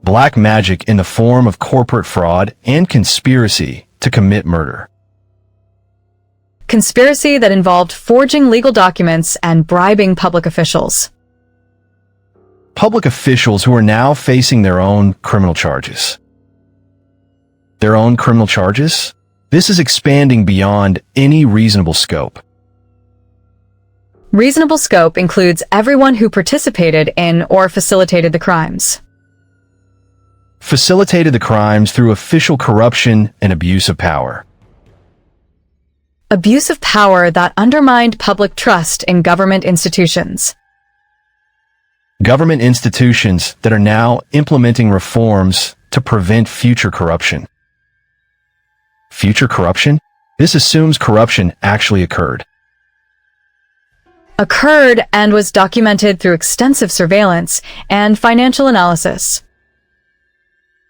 Black magic in the form of corporate fraud and conspiracy to commit murder. Conspiracy that involved forging legal documents and bribing public officials. Public officials who are now facing their own criminal charges. Their own criminal charges? This is expanding beyond any reasonable scope. Reasonable scope includes everyone who participated in or facilitated the crimes. Facilitated the crimes through official corruption and abuse of power. Abuse of power that undermined public trust in government institutions. Government institutions that are now implementing reforms to prevent future corruption. Future corruption? This assumes corruption actually occurred. Occurred and was documented through extensive surveillance and financial analysis.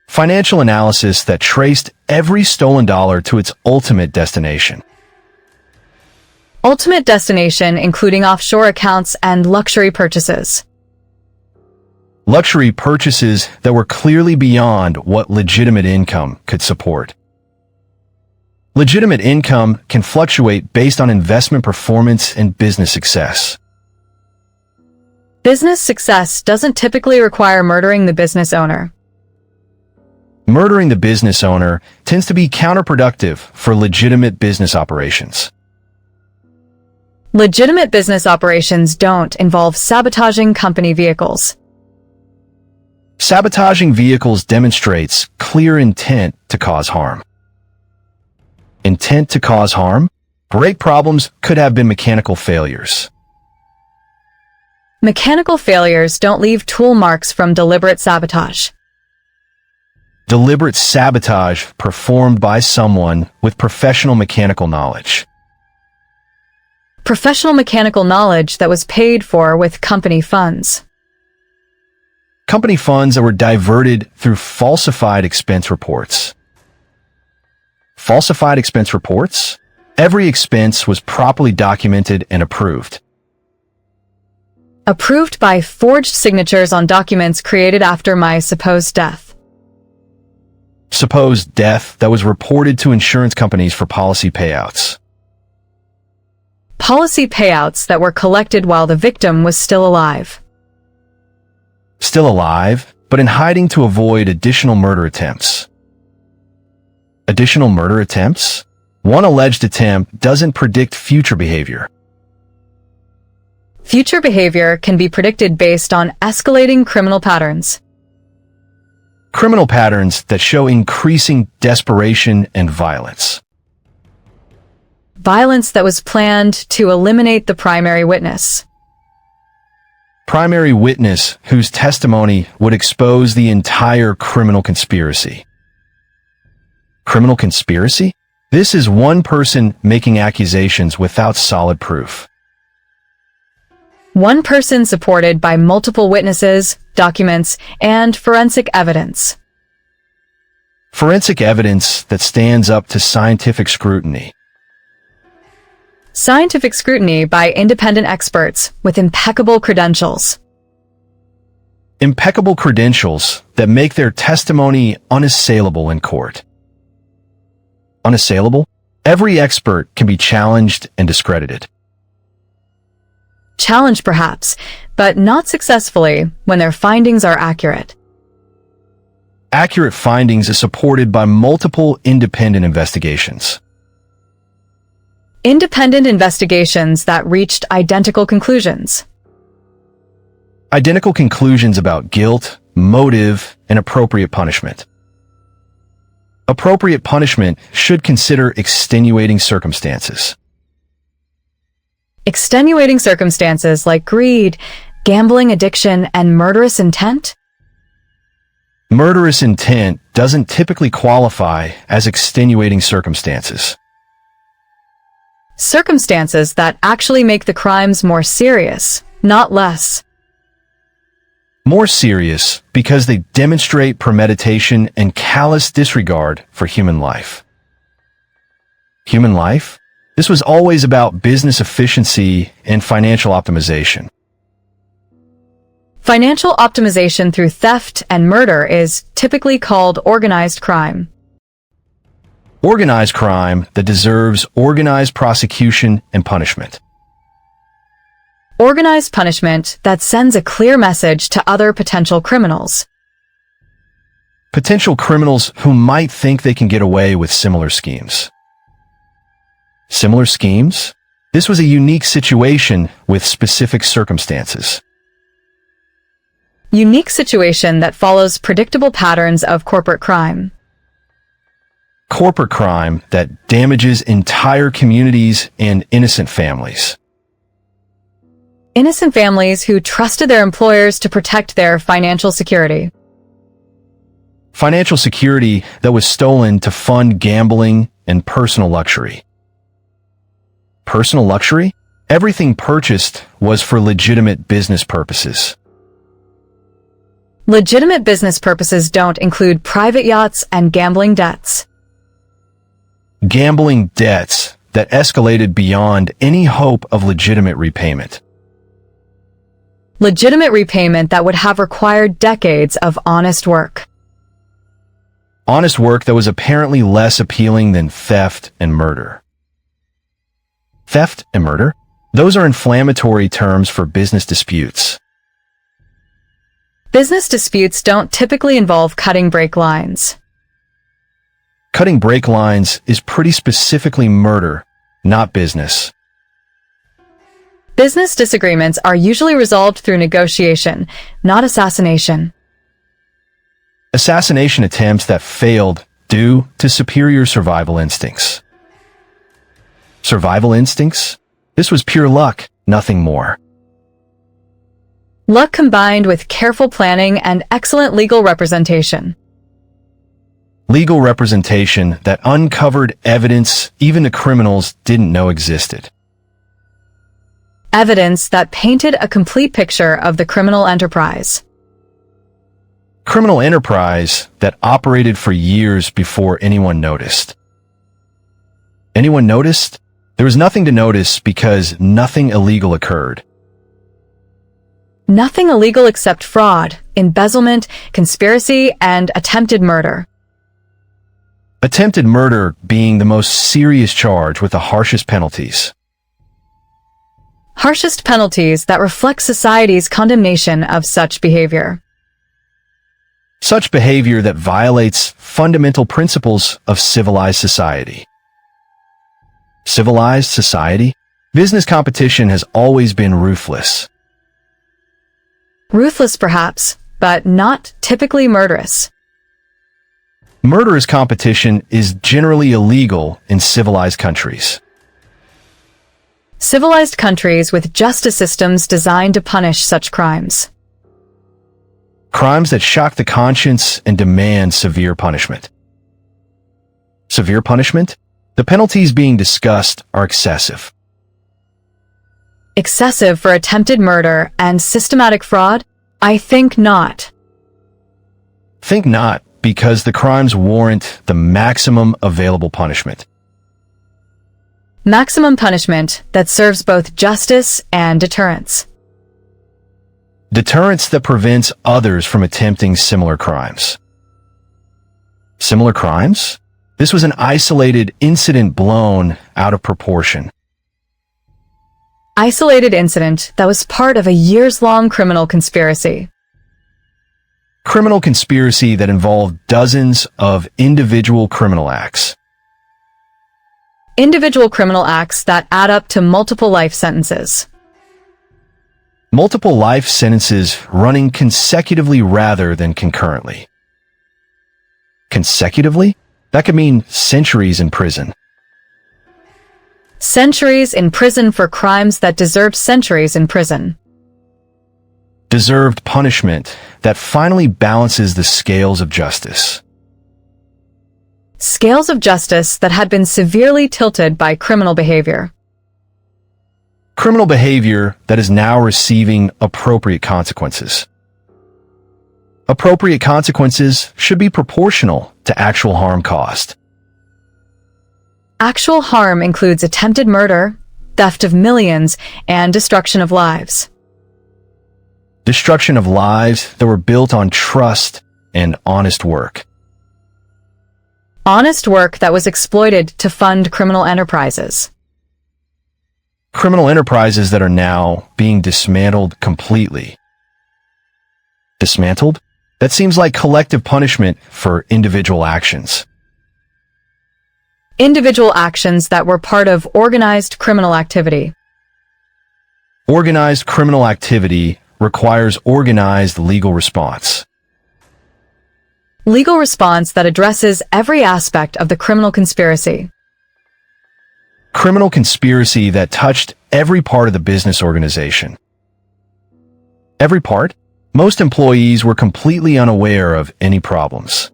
Financial analysis that traced every stolen dollar to its ultimate destination. Ultimate destination including offshore accounts and luxury purchases. Luxury purchases that were clearly beyond what legitimate income could support. Legitimate income can fluctuate based on investment performance and business success. Business success doesn't typically require murdering the business owner. Murdering the business owner tends to be counterproductive for legitimate business operations. Legitimate business operations don't involve sabotaging company vehicles. Sabotaging vehicles demonstrates clear intent to cause harm. Intent to cause harm? Brake problems could have been mechanical failures. Mechanical failures don't leave tool marks from deliberate sabotage. Deliberate sabotage performed by someone with professional mechanical knowledge. Professional mechanical knowledge that was paid for with company funds. Company funds that were diverted through falsified expense reports. Falsified expense reports? Every expense was properly documented and approved. Approved by forged signatures on documents created after my supposed death. Supposed death that was reported to insurance companies for policy payouts. Policy payouts that were collected while the victim was still alive. Still alive, but in hiding to avoid additional murder attempts. Additional murder attempts? One alleged attempt doesn't predict future behavior. Future behavior can be predicted based on escalating criminal patterns. Criminal patterns that show increasing desperation and violence. Violence that was planned to eliminate the primary witness. Primary witness whose testimony would expose the entire criminal conspiracy. Criminal conspiracy? This is one person making accusations without solid proof. One person supported by multiple witnesses, documents, and forensic evidence. Forensic evidence that stands up to scientific scrutiny. Scientific scrutiny by independent experts with impeccable credentials. Impeccable credentials that make their testimony unassailable in court. Unassailable? Every expert can be challenged and discredited. Challenged perhaps, but not successfully when their findings are accurate. Accurate findings is supported by multiple independent investigations. Independent investigations that reached identical conclusions. Identical conclusions about guilt, motive, and appropriate punishment. Appropriate punishment should consider extenuating circumstances. Extenuating circumstances like greed, gambling addiction, and murderous intent? Murderous intent doesn't typically qualify as extenuating circumstances. Circumstances that actually make the crimes more serious, not less. More serious because they demonstrate premeditation and callous disregard for human life. Human life? This was always about business efficiency and financial optimization. Financial optimization through theft and murder is typically called organized crime. Organized crime that deserves organized prosecution and punishment. Organized punishment that sends a clear message to other potential criminals. Potential criminals who might think they can get away with similar schemes. Similar schemes? This was a unique situation with specific circumstances. Unique situation that follows predictable patterns of corporate crime. Corporate crime that damages entire communities and innocent families. Innocent families who trusted their employers to protect their financial security. Financial security that was stolen to fund gambling and personal luxury. Personal luxury? Everything purchased was for legitimate business purposes. Legitimate business purposes don't include private yachts and gambling debts. Gambling debts that escalated beyond any hope of legitimate repayment. Legitimate repayment that would have required decades of honest work. Honest work that was apparently less appealing than theft and murder. Theft and murder? Those are inflammatory terms for business disputes. Business disputes don't typically involve cutting brake lines. Cutting brake lines is pretty specifically murder, not business. Business disagreements are usually resolved through negotiation, not assassination. Assassination attempts that failed due to superior survival instincts. Survival instincts? This was pure luck, nothing more. Luck combined with careful planning and excellent legal representation. Legal representation that uncovered evidence even the criminals didn't know existed. Evidence that painted a complete picture of the criminal enterprise. Criminal enterprise that operated for years before anyone noticed. Anyone noticed? There was nothing to notice because nothing illegal occurred. Nothing illegal except fraud, embezzlement, conspiracy, and attempted murder. Attempted murder being the most serious charge with the harshest penalties. Harshest penalties that reflect society's condemnation of such behavior. Such behavior that violates fundamental principles of civilized society. civilized society, business competition has always been ruthless. Ruthless perhaps, but not typically murderous. Murderous competition is generally illegal in civilized countries. Civilized countries with justice systems designed to punish such crimes. Crimes that shock the conscience and demand severe punishment. Severe punishment? The penalties being discussed are excessive. Excessive for attempted murder and systematic fraud? I think not. Think not, because the crimes warrant the maximum available punishment. Maximum punishment that serves both justice and deterrence. Deterrence that prevents others from attempting similar crimes. Similar crimes? This was an isolated incident blown out of proportion. Isolated incident that was part of a years-long criminal conspiracy. Criminal conspiracy that involved dozens of individual criminal acts. Individual criminal acts that add up to multiple life sentences. Multiple life sentences running consecutively rather than concurrently. Consecutively? That could mean centuries in prison. Centuries in prison for crimes that deserved centuries in prison. Deserved punishment that finally balances the scales of justice. Scales of justice that had been severely tilted by criminal behavior. Criminal behavior that is now receiving appropriate consequences. Appropriate consequences should be proportional to actual harm caused. Actual harm includes attempted murder, theft of millions, and destruction of lives. Destruction of lives that were built on trust and honest work. Honest work that was exploited to fund criminal enterprises. Criminal enterprises that are now being dismantled completely. Dismantled? That seems like collective punishment for individual actions. Individual actions that were part of organized criminal activity. Organized criminal activity requires organized legal response. Legal response that addresses every aspect of the criminal conspiracy. Criminal conspiracy that touched every part of the business organization. Every part? Most employees were completely unaware of any problems.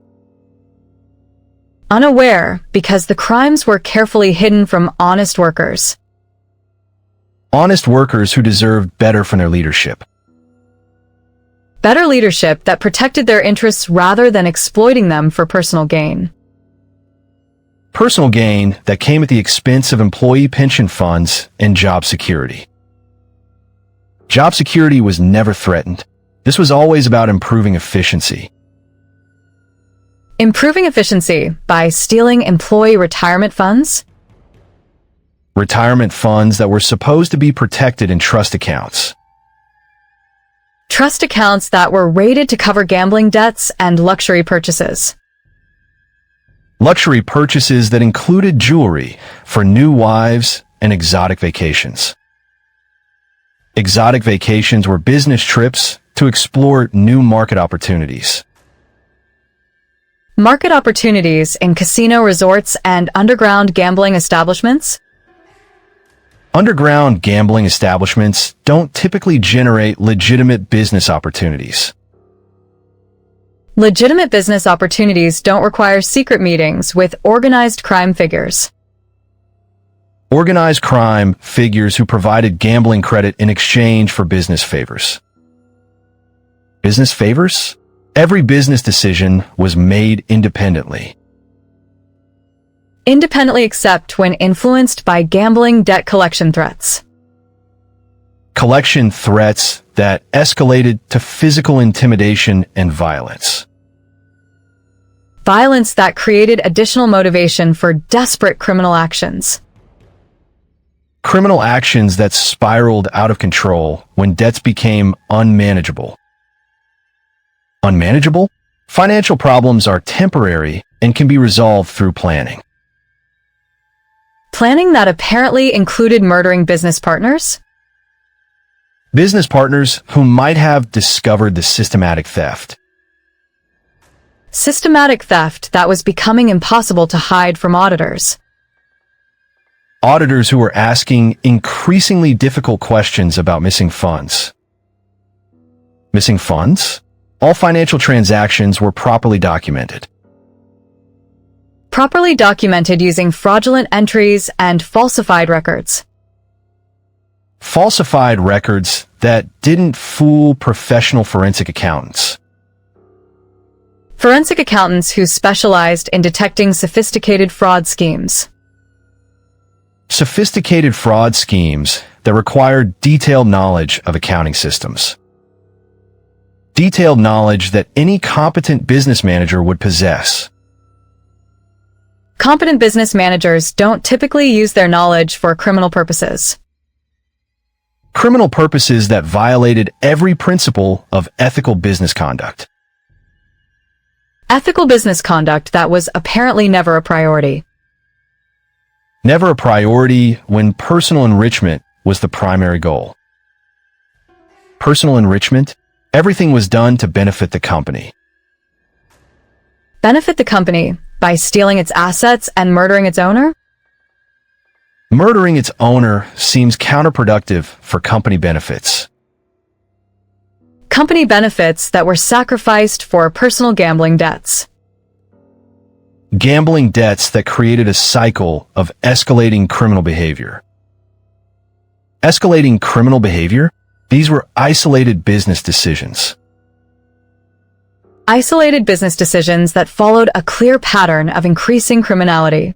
Unaware because the crimes were carefully hidden from honest workers. Honest workers who deserved better from their leadership. Better leadership that protected their interests rather than exploiting them for personal gain. Personal gain that came at the expense of employee pension funds and job security. Job security was never threatened. This was always about improving efficiency. Improving efficiency by stealing employee retirement funds? Retirement funds that were supposed to be protected in trust accounts. Trust accounts that were rated to cover gambling debts and luxury purchases. Luxury purchases that included jewelry for new wives and exotic vacations. Exotic vacations were business trips to explore new market opportunities. Market opportunities in casino resorts and underground gambling establishments? Underground gambling establishments don't typically generate legitimate business opportunities. Legitimate business opportunities don't require secret meetings with organized crime figures. Organized crime figures who provided gambling credit in exchange for business favors. Business favors? Every business decision was made independently. Independently except when influenced by gambling debt collection threats. Collection threats that escalated to physical intimidation and violence. Violence that created additional motivation for desperate criminal actions. Criminal actions that spiraled out of control when debts became unmanageable. Unmanageable? Financial problems are temporary and can be resolved through planning. Planning that apparently included murdering business partners? Business partners who might have discovered the systematic theft. Systematic theft that was becoming impossible to hide from auditors. Auditors who were asking increasingly difficult questions about missing funds. Missing funds? All financial transactions were properly documented. Properly documented using fraudulent entries and falsified records. Falsified records that didn't fool professional forensic accountants. Forensic accountants who specialized in detecting sophisticated fraud schemes. Sophisticated fraud schemes that required detailed knowledge of accounting systems. Detailed knowledge that any competent business manager would possess. Competent business managers don't typically use their knowledge for criminal purposes. Criminal purposes that violated every principle of ethical business conduct. Ethical business conduct that was apparently never a priority. Never a priority when personal enrichment was the primary goal. Personal enrichment? Everything was done to benefit the company. Benefit the company by stealing its assets and murdering its owner? Murdering its owner seems counterproductive for company benefits. Company benefits that were sacrificed for personal gambling debts. Gambling debts that created a cycle of escalating criminal behavior. Escalating criminal behavior? These were isolated business decisions. Isolated business decisions that followed a clear pattern of increasing criminality.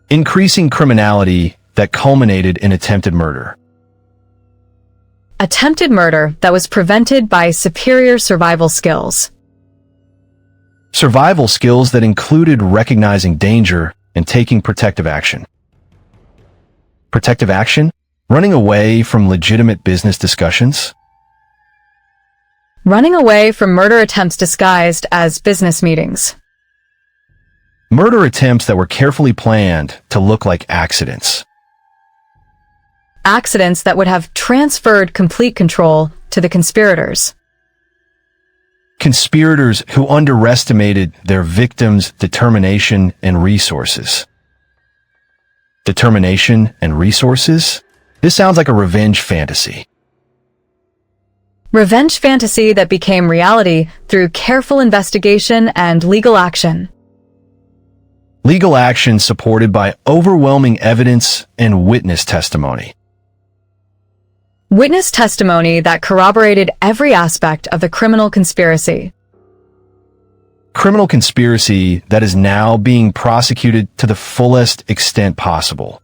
Increasing criminality that culminated in attempted murder. Attempted murder that was prevented by superior survival skills. Survival skills that included recognizing danger and taking protective action. Protective action? Running away from legitimate business discussions? Running away from murder attempts disguised as business meetings. Murder attempts that were carefully planned to look like accidents. Accidents that would have transferred complete control to the conspirators. Conspirators who underestimated their victims' determination and resources. Determination and resources? This sounds like a revenge fantasy. Revenge fantasy that became reality through careful investigation and legal action. Legal action supported by overwhelming evidence and witness testimony. Witness testimony that corroborated every aspect of the criminal conspiracy. Criminal conspiracy that is now being prosecuted to the fullest extent possible.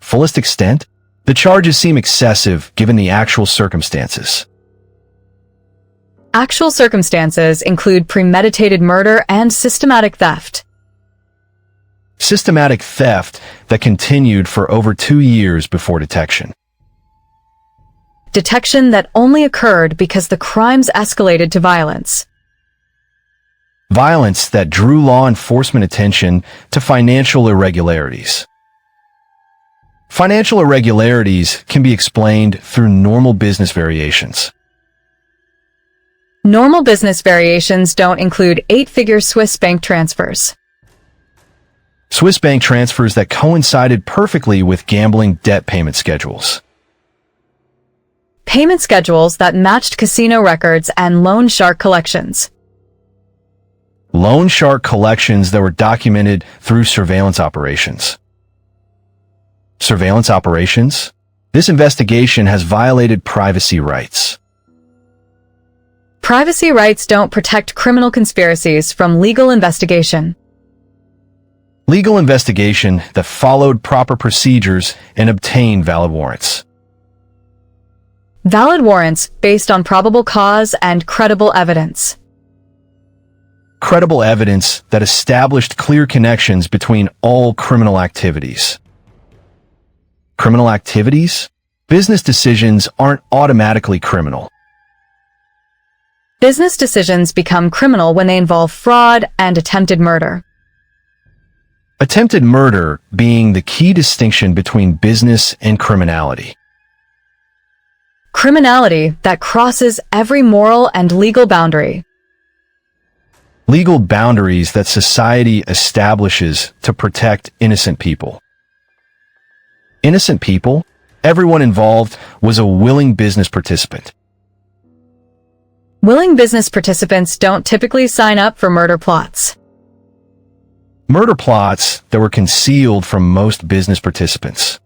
Fullest extent? The charges seem excessive given the actual circumstances. Actual circumstances include premeditated murder and systematic theft. Systematic theft that continued for over 2 years before detection. Detection that only occurred because the crimes escalated to violence. Violence that drew law enforcement attention to financial irregularities. Financial irregularities can be explained through normal business variations. Normal business variations don't include 8-figure Swiss bank transfers. Swiss bank transfers that coincided perfectly with gambling debt payment schedules. Payment schedules that matched casino records and loan shark collections. Loan shark collections that were documented through surveillance operations. Surveillance operations? This investigation has violated privacy rights. Privacy rights don't protect criminal conspiracies from legal investigation. Legal investigation that followed proper procedures and obtained valid warrants. Valid warrants based on probable cause and credible evidence. Credible evidence that established clear connections between all criminal activities. Criminal activities? Business decisions aren't automatically criminal. Business decisions become criminal when they involve fraud and attempted murder. Attempted murder being the key distinction between business and criminality. Criminality that crosses every moral and legal boundary. Legal boundaries that society establishes to protect innocent people. Innocent people, everyone involved, was a willing business participant. Willing business participants don't typically sign up for murder plots. Murder plots that were concealed from most business participants.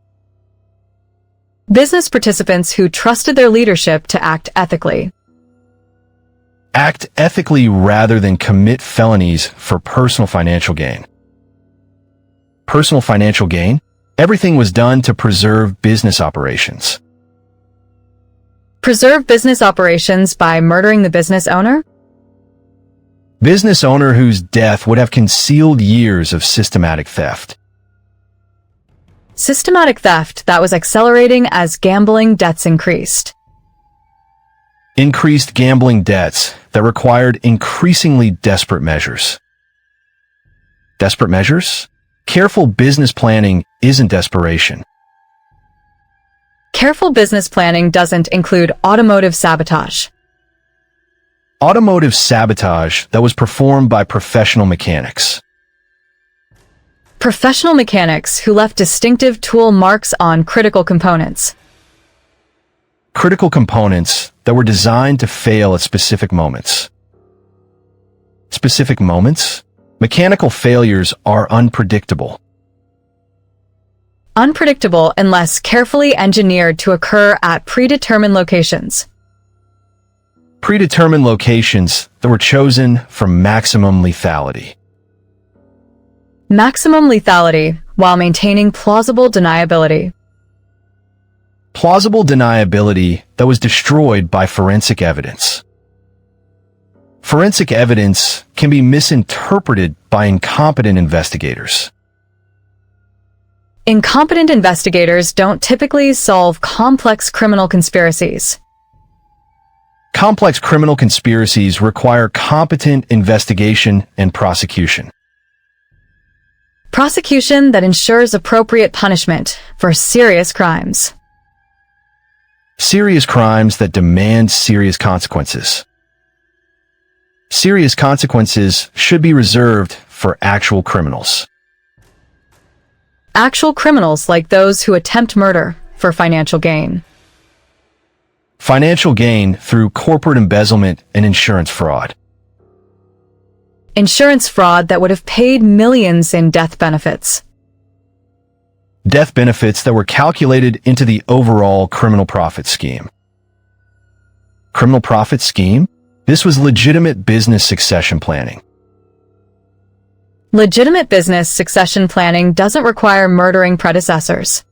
Business participants who trusted their leadership to act ethically. Act ethically rather than commit felonies for personal financial gain. Personal financial gain? Everything was done to preserve business operations. Preserve business operations by murdering the business owner? Business owner whose death would have concealed years of systematic theft. Systematic theft that was accelerating as gambling debts increased. Increased gambling debts that required increasingly desperate measures. Desperate measures? Careful business planning isn't desperation. Careful business planning doesn't include automotive sabotage. Automotive sabotage that was performed by professional mechanics. Professional mechanics who left distinctive tool marks on critical components. Critical components that were designed to fail at specific moments. Specific moments? Mechanical failures are unpredictable. Unpredictable unless carefully engineered to occur at predetermined locations. Predetermined locations that were chosen for maximum lethality. Maximum lethality while maintaining plausible deniability. Plausible deniability that was destroyed by forensic evidence. Forensic evidence can be misinterpreted by incompetent investigators. Incompetent investigators don't typically solve complex criminal conspiracies. Complex criminal conspiracies require competent investigation and prosecution. Prosecution that ensures appropriate punishment for serious crimes. Serious crimes that demand serious consequences. Serious consequences should be reserved for actual criminals. Actual criminals like those who attempt murder for financial gain. Financial gain through corporate embezzlement and insurance fraud. Insurance fraud that would have paid millions in death benefits. Death benefits that were calculated into the overall criminal profit scheme. Criminal profit scheme? This was legitimate business succession planning. Legitimate business succession planning doesn't require murdering predecessors.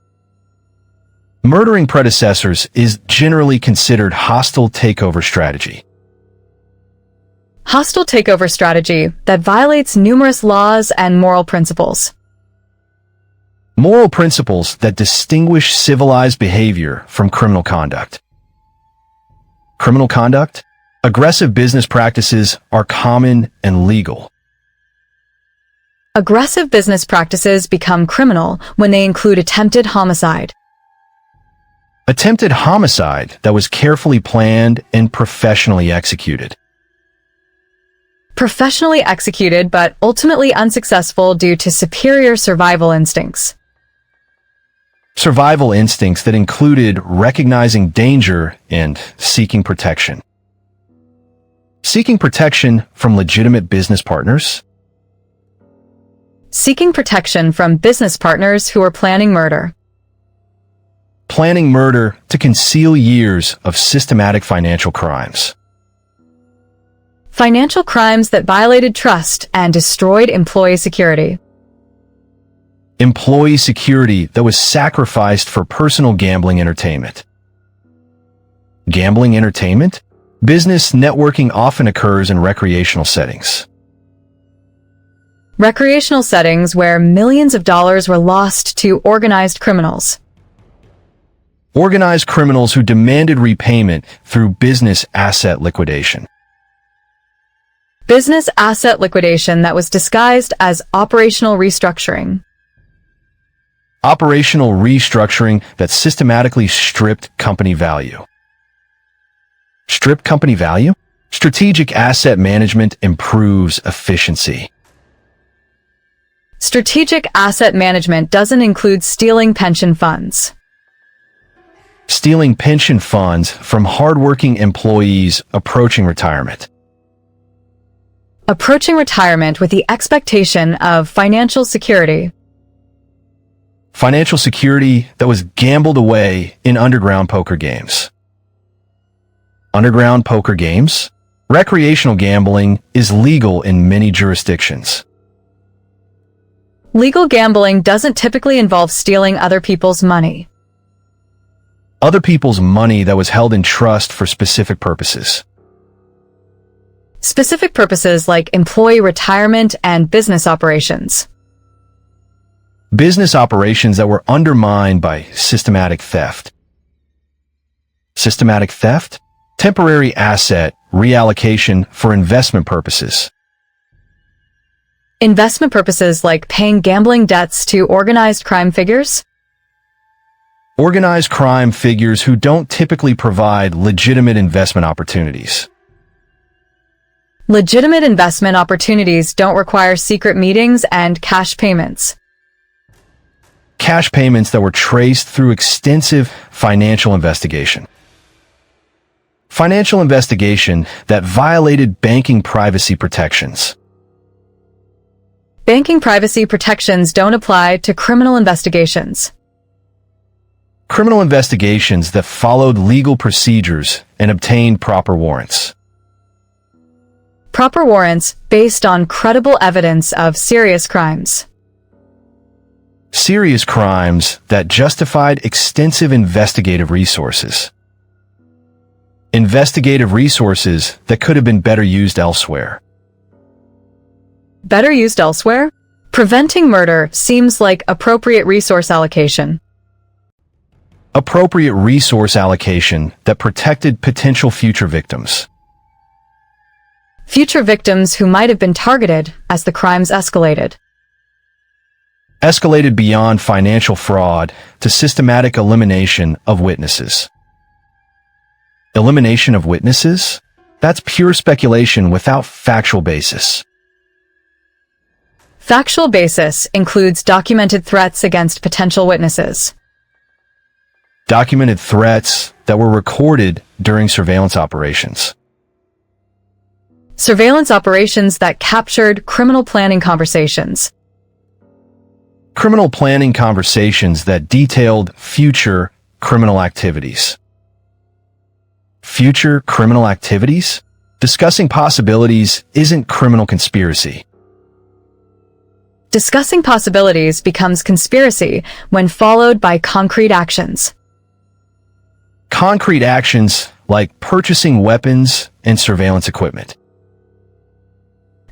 Murdering predecessors is generally considered hostile takeover strategy. Hostile takeover strategy that violates numerous laws and moral principles. Moral principles that distinguish civilized behavior from criminal conduct. Criminal conduct? Aggressive business practices are common and legal. Aggressive business practices become criminal when they include attempted homicide. Attempted homicide that was carefully planned and professionally executed. Professionally executed but ultimately unsuccessful due to superior survival instincts. Survival instincts that included recognizing danger and seeking protection. Seeking protection from legitimate business partners. Seeking protection from business partners who are planning murder. Planning murder to conceal years of systematic financial crimes. Financial crimes that violated trust and destroyed employee security. Employee security that was sacrificed for personal gambling entertainment. Gambling entertainment? Business networking often occurs in recreational settings. Recreational settings where millions of dollars were lost to organized criminals. Organized criminals who demanded repayment through business asset liquidation. Business asset liquidation that was disguised as operational restructuring. Operational restructuring that systematically stripped company value. Strip company value? Strategic asset management improves efficiency. Strategic asset management doesn't include stealing pension funds. Stealing pension funds from hardworking employees approaching retirement. Approaching retirement with the expectation of financial security. Financial security that was gambled away in underground poker games. Underground poker games? Recreational gambling is legal in many jurisdictions. Legal gambling doesn't typically involve stealing other people's money. Other people's money that was held in trust for specific purposes. Specific purposes like employee retirement and business operations. Business operations that were undermined by systematic theft. Systematic theft? Temporary asset reallocation for investment purposes. Investment purposes like paying gambling debts to organized crime figures. Organized crime figures who don't typically provide legitimate investment opportunities. Legitimate investment opportunities don't require secret meetings and cash payments. Cash payments that were traced through extensive financial investigation. Financial investigation that violated banking privacy protections. Banking privacy protections don't apply to criminal investigations. Criminal investigations that followed legal procedures and obtained proper warrants. Proper warrants based on credible evidence of serious crimes. Serious crimes that justified extensive investigative resources. Investigative resources that could have been better used elsewhere. Better used elsewhere? Preventing murder seems like appropriate resource allocation. Appropriate resource allocation that protected potential future victims. Future victims who might have been targeted as the crimes escalated. Escalated beyond financial fraud to systematic elimination of witnesses. Elimination of witnesses? That's pure speculation without factual basis. Factual basis includes documented threats against potential witnesses. Documented threats that were recorded during surveillance operations. Surveillance operations that captured criminal planning conversations. Criminal planning conversations that detailed future criminal activities. Future criminal activities? Discussing possibilities isn't criminal conspiracy. Discussing possibilities becomes conspiracy when followed by concrete actions. Concrete actions like purchasing weapons and surveillance equipment.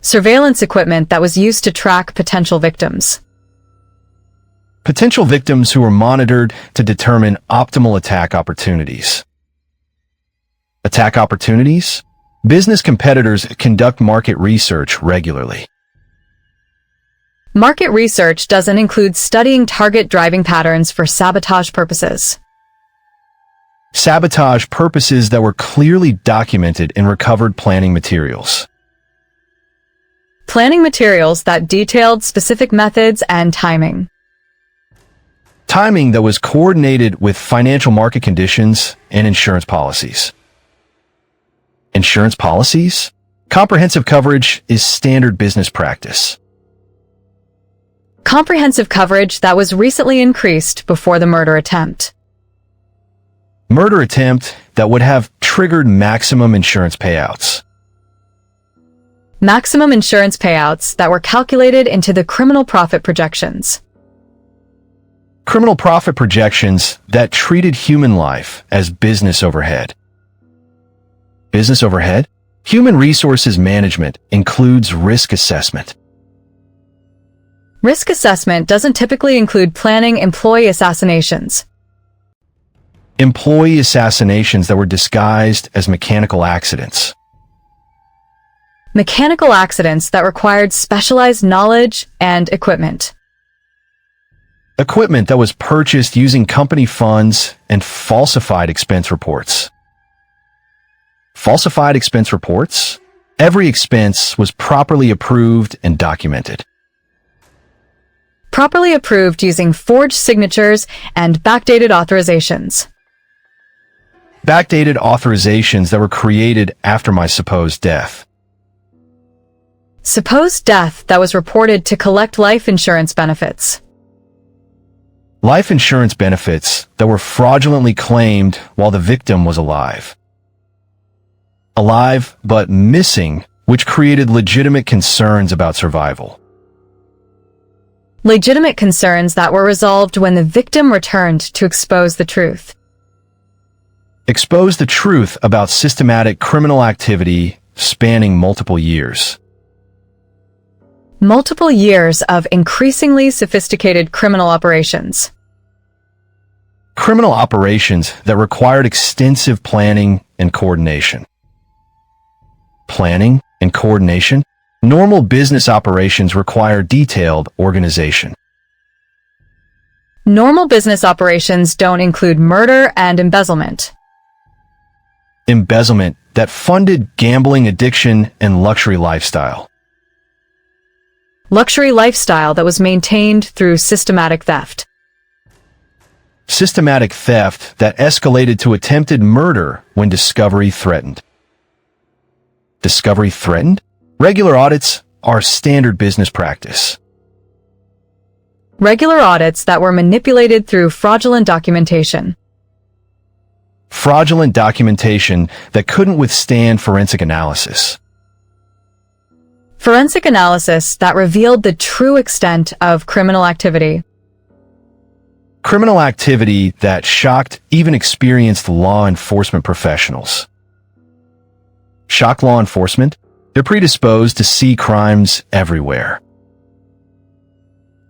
Surveillance equipment that was used to track potential victims. Potential victims who were monitored to determine optimal attack opportunities. Attack opportunities? Business competitors conduct market research regularly. Market research doesn't include studying target driving patterns for sabotage purposes. Sabotage purposes that were clearly documented in recovered planning materials. Planning materials that detailed specific methods and timing. Timing that was coordinated with financial market conditions and insurance policies. Insurance policies? Comprehensive coverage is standard business practice. Comprehensive coverage that was recently increased before the murder attempt. Murder attempt that would have triggered maximum insurance payouts. Maximum insurance payouts that were calculated into the criminal profit projections. Criminal profit projections that treated human life as business overhead. Business overhead? Human resources management includes risk assessment. Risk assessment doesn't typically include planning employee assassinations. Employee assassinations that were disguised as mechanical accidents. mechanical accidents that required specialized knowledge and equipment. Equipment that was purchased using company funds and falsified expense reports. Falsified expense reports? Every expense was properly approved and documented. Properly approved using forged signatures and backdated authorizations. Backdated authorizations that were created after my supposed death. Supposed death that was reported to collect life insurance benefits. Life insurance benefits that were fraudulently claimed while the victim was alive. Alive but missing, which created legitimate concerns about survival. Legitimate concerns that were resolved when the victim returned to expose the truth. Expose the truth about systematic criminal activity spanning multiple years. Multiple years of increasingly sophisticated criminal operations. Criminal operations that required extensive planning and coordination. Planning and coordination? Normal business operations require detailed organization. Normal business operations don't include murder and embezzlement. Embezzlement that funded gambling addiction and luxury lifestyle. Luxury lifestyle that was maintained through systematic theft. Systematic theft that escalated to attempted murder when discovery threatened. Discovery threatened? Regular audits are standard business practice. Regular audits that were manipulated through fraudulent documentation. Fraudulent documentation that couldn't withstand forensic analysis. Forensic analysis that revealed the true extent of criminal activity. Criminal activity that shocked even experienced law enforcement professionals. Shock law enforcement? They're predisposed to see crimes everywhere.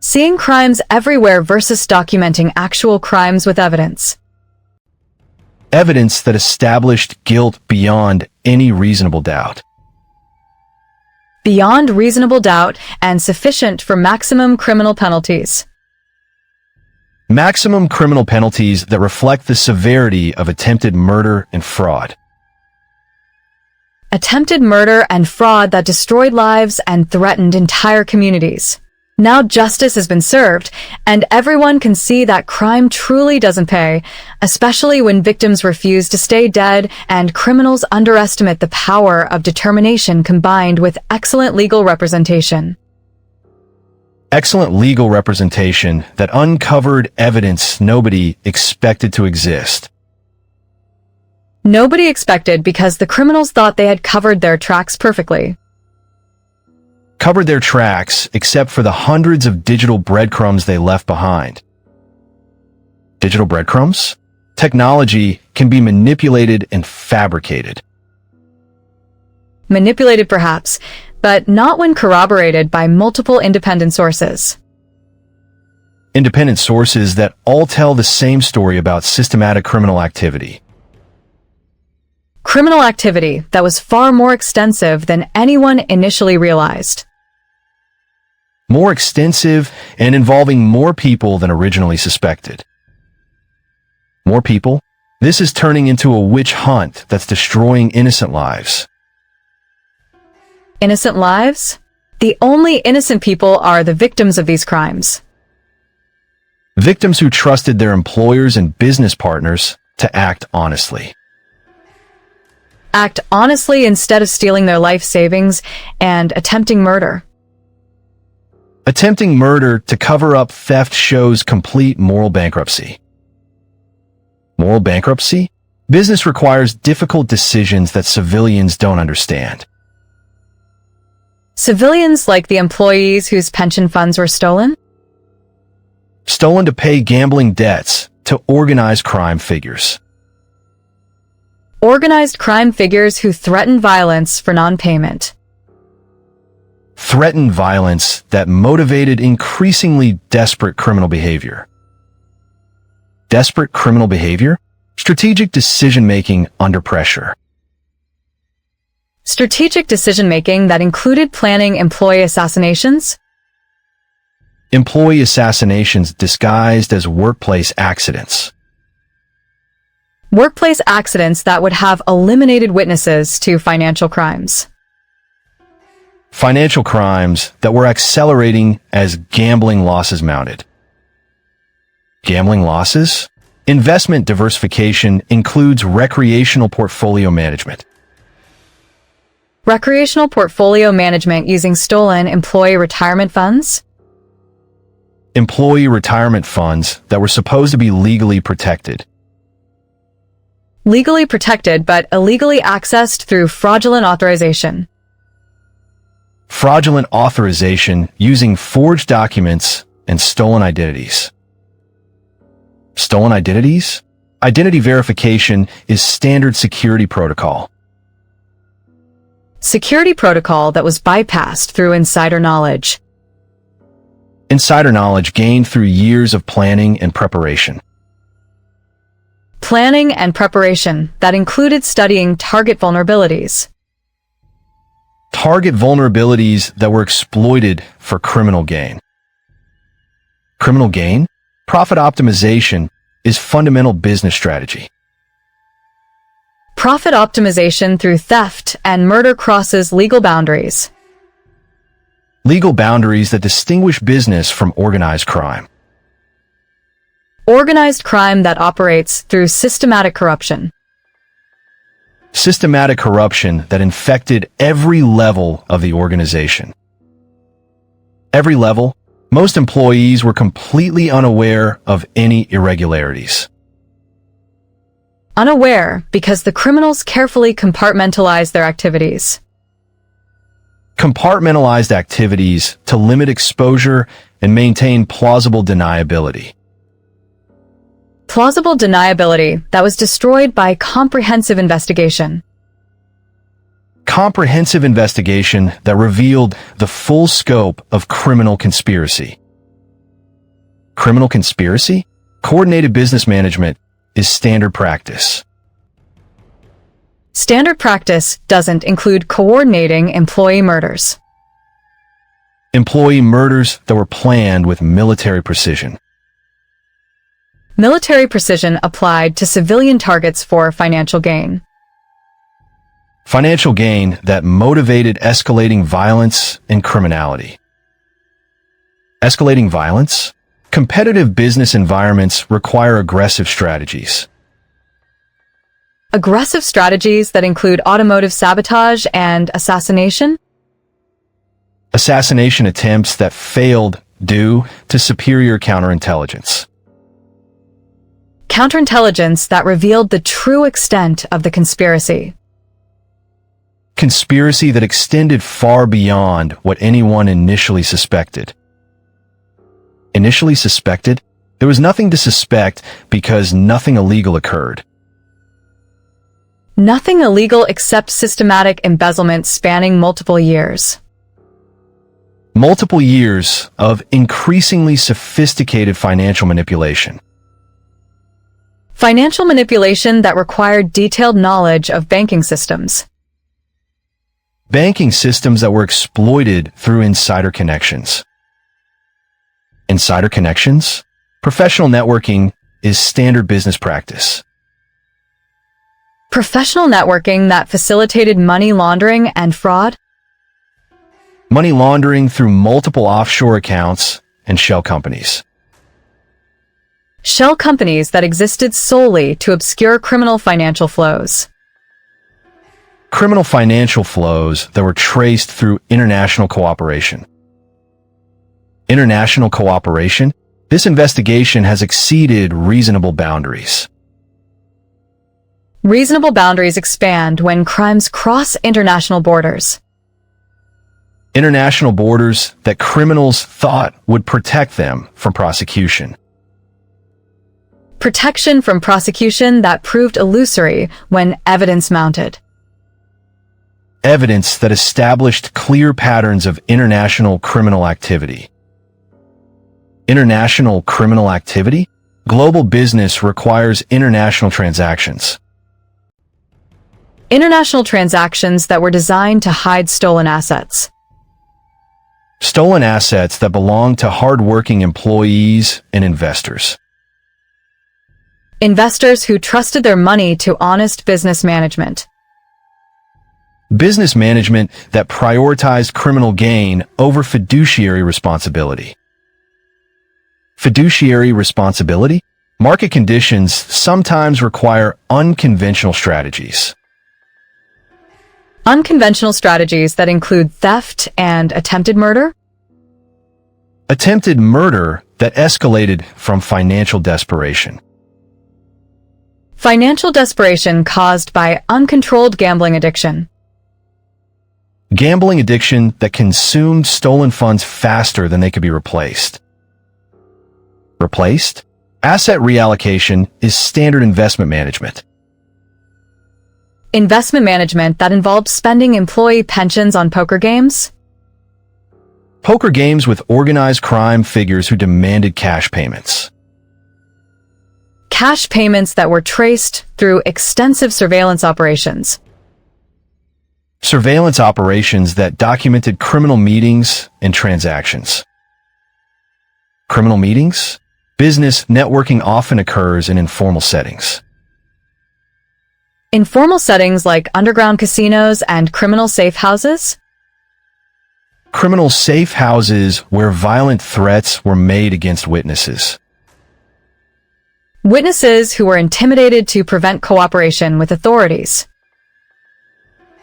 Seeing crimes everywhere versus documenting actual crimes with evidence. Evidence that established guilt beyond any reasonable doubt. Beyond reasonable doubt and sufficient for maximum criminal penalties. Maximum criminal penalties that reflect the severity of attempted murder and fraud. Attempted murder and fraud that destroyed lives and threatened entire communities. Now justice has been served, and everyone can see that crime truly doesn't pay, especially when victims refuse to stay dead and criminals underestimate the power of determination combined with excellent legal representation. Excellent legal representation that uncovered evidence nobody expected to exist. Nobody expected because the criminals thought they had covered their tracks perfectly. Covered their tracks except for the hundreds of digital breadcrumbs they left behind. Digital breadcrumbs? Technology can be manipulated and fabricated. Manipulated perhaps, but not when corroborated by multiple independent sources. Independent sources that all tell the same story about systematic criminal activity. Criminal activity that was far more extensive than anyone initially realized. More extensive and involving more people than originally suspected. More people? This is turning into a witch hunt that's destroying innocent lives. Innocent lives? The only innocent people are the victims of these crimes. Victims who trusted their employers and business partners to act honestly. Act honestly instead of stealing their life savings and attempting murder. Attempting murder to cover up theft shows complete moral bankruptcy. Moral bankruptcy? Business requires difficult decisions that civilians don't understand. Civilians like the employees whose pension funds were stolen? Stolen to pay gambling debts to organized crime figures. Organized crime figures who threatened violence for non-payment. Threatened violence that motivated increasingly desperate criminal behavior. Desperate criminal behavior? Strategic decision-making under pressure. Strategic decision-making that included planning employee assassinations. Employee assassinations disguised as workplace accidents. Workplace accidents that would have eliminated witnesses to financial crimes. Financial crimes that were accelerating as gambling losses mounted. Gambling losses? Investment diversification includes recreational portfolio management. Recreational portfolio management using stolen employee retirement funds. Employee retirement funds that were supposed to be legally protected. Legally protected but illegally accessed through fraudulent authorization. Fraudulent authorization using forged documents and stolen identities. Stolen identities? Identity verification is standard security protocol. Security protocol that was bypassed through insider knowledge. Insider knowledge gained through years of planning and preparation. Planning and preparation that included studying target vulnerabilities. Target vulnerabilities that were exploited for criminal gain. Criminal gain? Profit optimization is fundamental business strategy. Profit optimization through theft and murder crosses legal boundaries. Legal boundaries that distinguish business from organized crime. Organized crime that operates through systematic corruption. Systematic corruption that infected every level of the organization. Every level, most employees were completely unaware of any irregularities. Unaware because the criminals carefully compartmentalized their activities. Compartmentalized activities to limit exposure and maintain plausible deniability. Plausible deniability that was destroyed by comprehensive investigation. Comprehensive investigation that revealed the full scope of criminal conspiracy. Criminal conspiracy? Coordinated business management is standard practice. Standard practice doesn't include coordinating employee murders. Employee murders that were planned with military precision. Military precision applied to civilian targets for financial gain. Financial gain that motivated escalating violence and criminality. Escalating violence? Competitive business environments require aggressive strategies. Aggressive strategies that include automotive sabotage and assassination. Assassination attempts that failed due to superior counterintelligence. Counterintelligence that revealed the true extent of the conspiracy. Conspiracy that extended far beyond what anyone initially suspected. Initially suspected? There was nothing to suspect because nothing illegal occurred. Nothing illegal except systematic embezzlement spanning multiple years. Multiple years of increasingly sophisticated financial manipulation. Financial manipulation that required detailed knowledge of banking systems. Banking systems that were exploited through insider connections. Insider connections? Professional networking is standard business practice. Professional networking that facilitated money laundering and fraud. Money laundering through multiple offshore accounts and shell companies. Shell companies that existed solely to obscure criminal financial flows. Criminal financial flows that were traced through international cooperation. International cooperation? This investigation has exceeded reasonable boundaries. Reasonable boundaries expand when crimes cross international borders. International borders that criminals thought would protect them from prosecution. Protection from prosecution that proved illusory when evidence mounted. Evidence that established clear patterns of international criminal activity. International criminal activity? Global business requires international transactions. International transactions that were designed to hide stolen assets. Stolen assets that belong to hardworking employees and investors. Investors who trusted their money to honest business management. Business management that prioritized criminal gain over fiduciary responsibility. Fiduciary responsibility? Market conditions sometimes require unconventional strategies. Unconventional strategies that include theft and attempted murder. Attempted murder that escalated from financial desperation. Financial desperation caused by uncontrolled gambling addiction. Gambling addiction that consumed stolen funds faster than they could be replaced. Replaced? Asset reallocation is standard investment management. Investment management that involved spending employee pensions on poker games. Poker games with organized crime figures who demanded cash payments. Cash payments that were traced through extensive surveillance operations. Surveillance operations that documented criminal meetings and transactions. Criminal meetings? Business networking often occurs in informal settings. Informal settings like underground casinos and criminal safe houses. Criminal safe houses where violent threats were made against witnesses. Witnesses who were intimidated to prevent cooperation with authorities.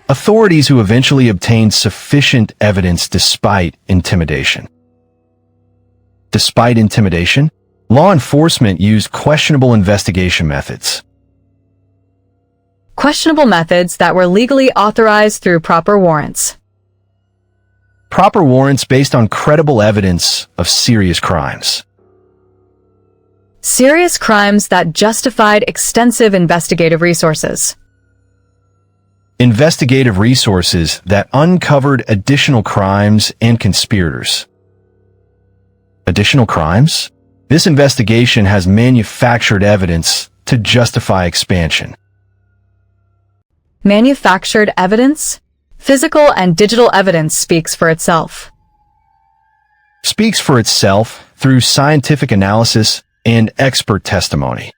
Authorities who eventually obtained sufficient evidence despite intimidation. Despite intimidation, law enforcement used questionable investigation methods. Questionable methods that were legally authorized through proper warrants. Proper warrants based on credible evidence of serious crimes. Serious crimes that justified extensive investigative resources. Investigative resources that uncovered additional crimes and conspirators. Additional crimes? This investigation has manufactured evidence to justify expansion. Manufactured evidence? Physical and digital evidence speaks for itself. Speaks for itself through scientific analysis and expert testimony.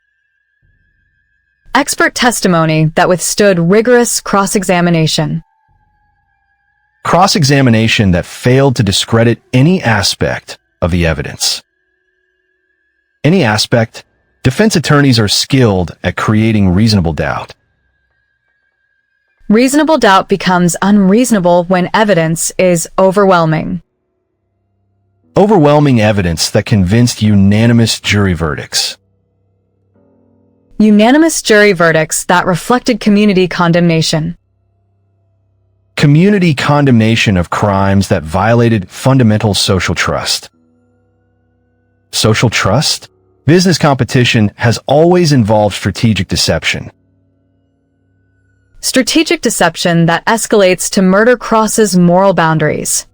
Expert testimony that withstood rigorous cross-examination. Cross-examination that failed to discredit any aspect of the evidence. Any aspect? Defense attorneys are skilled at creating reasonable doubt. Reasonable doubt becomes unreasonable when evidence is overwhelming. Overwhelming evidence that convinced unanimous jury verdicts. Unanimous jury verdicts that reflected community condemnation. Community condemnation of crimes that violated fundamental social trust. Social trust? Business competition has always involved strategic deception. Strategic deception that escalates to murder crosses moral boundaries.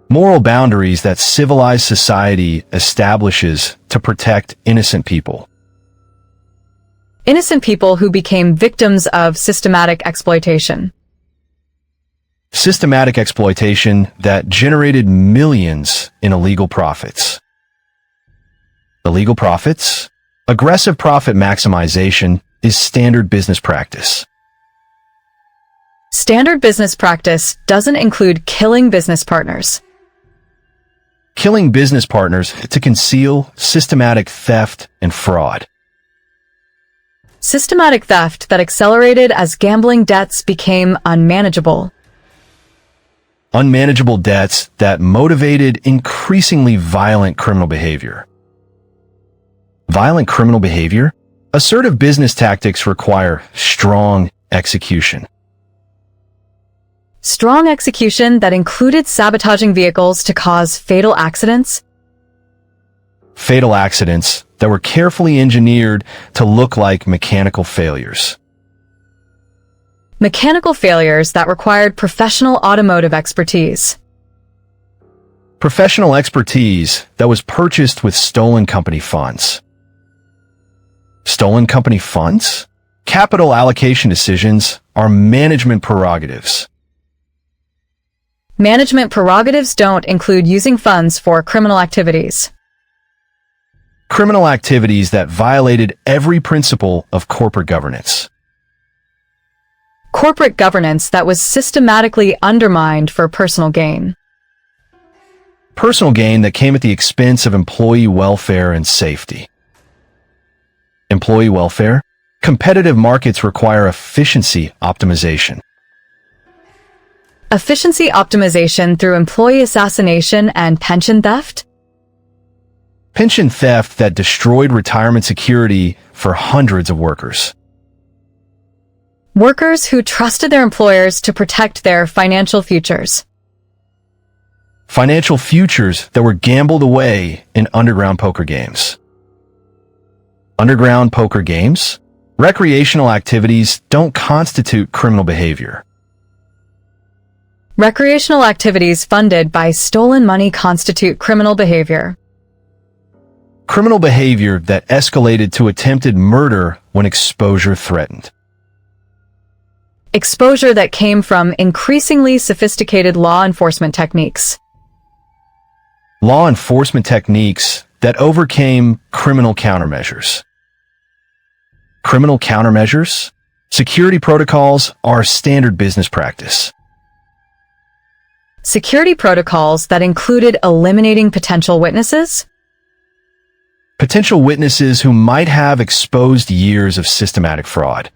Moral boundaries that civilized society establishes to protect innocent people. Innocent people who became victims of systematic exploitation. Systematic exploitation that generated millions in illegal profits. Illegal profits? Aggressive profit maximization is standard business practice. Standard business practice doesn't include killing business partners. Killing business partners to conceal systematic theft and fraud. Systematic theft that accelerated as gambling debts became unmanageable. Unmanageable debts that motivated increasingly violent criminal behavior. Violent criminal behavior? Assertive business tactics require strong execution. Strong execution that included sabotaging vehicles to cause fatal accidents. Fatal accidents that were carefully engineered to look like mechanical failures. Mechanical failures that required professional automotive expertise. Professional expertise that was purchased with stolen company funds. Stolen company funds? Capital allocation decisions are management prerogatives. Management prerogatives don't include using funds for criminal activities. Criminal activities that violated every principle of corporate governance. Corporate governance that was systematically undermined for personal gain. Personal gain that came at the expense of employee welfare and safety. Employee welfare? Competitive markets require efficiency optimization. Efficiency optimization through employee assassination and pension theft? Pension theft that destroyed retirement security for hundreds of workers. Workers who trusted their employers to protect their financial futures. Financial futures that were gambled away in underground poker games. Underground poker games? Recreational activities don't constitute criminal behavior. Recreational activities funded by stolen money constitute criminal behavior. Criminal behavior that escalated to attempted murder when exposure threatened. Exposure that came from increasingly sophisticated law enforcement techniques. Law enforcement techniques that overcame criminal countermeasures. Criminal countermeasures? Security protocols are standard business practice. Security protocols that included eliminating potential witnesses? Potential witnesses who might have exposed years of systematic fraud.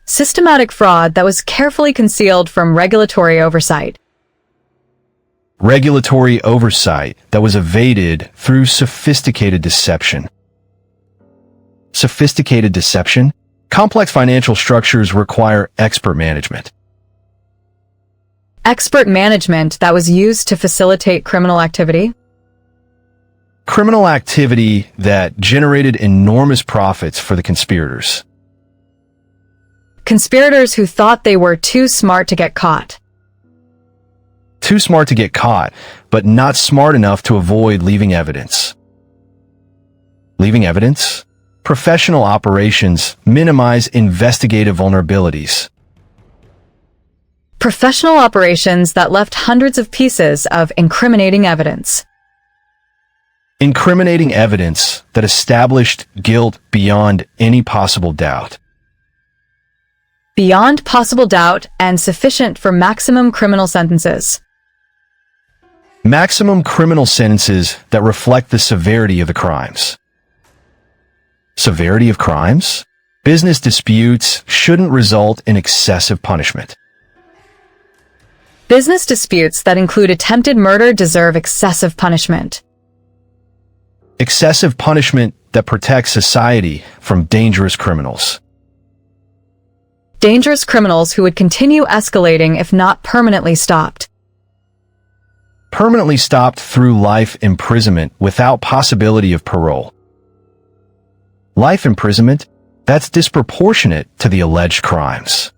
Systematic fraud that was carefully concealed from regulatory oversight. Regulatory oversight that was evaded through sophisticated deception. Sophisticated deception? Complex financial structures require expert management. Expert management that was used to facilitate criminal activity. Criminal activity that generated enormous profits for the conspirators. Conspirators who thought they were too smart to get caught. Too smart to get caught, but not smart enough to avoid leaving evidence. Leaving evidence? Professional operations minimize investigative vulnerabilities. Professional operations that left hundreds of pieces of incriminating evidence. Incriminating evidence that established guilt beyond any possible doubt. Beyond possible doubt and sufficient for maximum criminal sentences. Maximum criminal sentences that reflect the severity of the crimes. Severity of crimes? Business disputes shouldn't result in excessive punishment. Business disputes that include attempted murder deserve excessive punishment. Excessive punishment that protects society from dangerous criminals. Dangerous criminals who would continue escalating if not permanently stopped. Permanently stopped through life imprisonment without possibility of parole. Life imprisonment? That's disproportionate to the alleged crimes.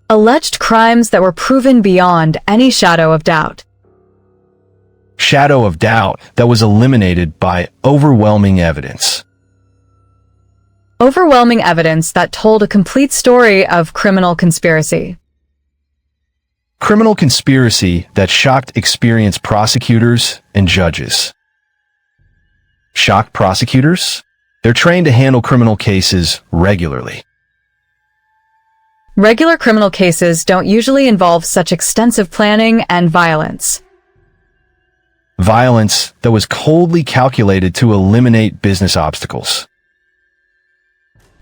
Alleged crimes that were proven beyond any shadow of doubt. Shadow of doubt that was eliminated by overwhelming evidence. Overwhelming evidence that told a complete story of criminal conspiracy. Criminal conspiracy that shocked experienced prosecutors and judges. Shocked prosecutors? They're trained to handle criminal cases regularly. Regular criminal cases don't usually involve such extensive planning and violence. Violence that was coldly calculated to eliminate business obstacles.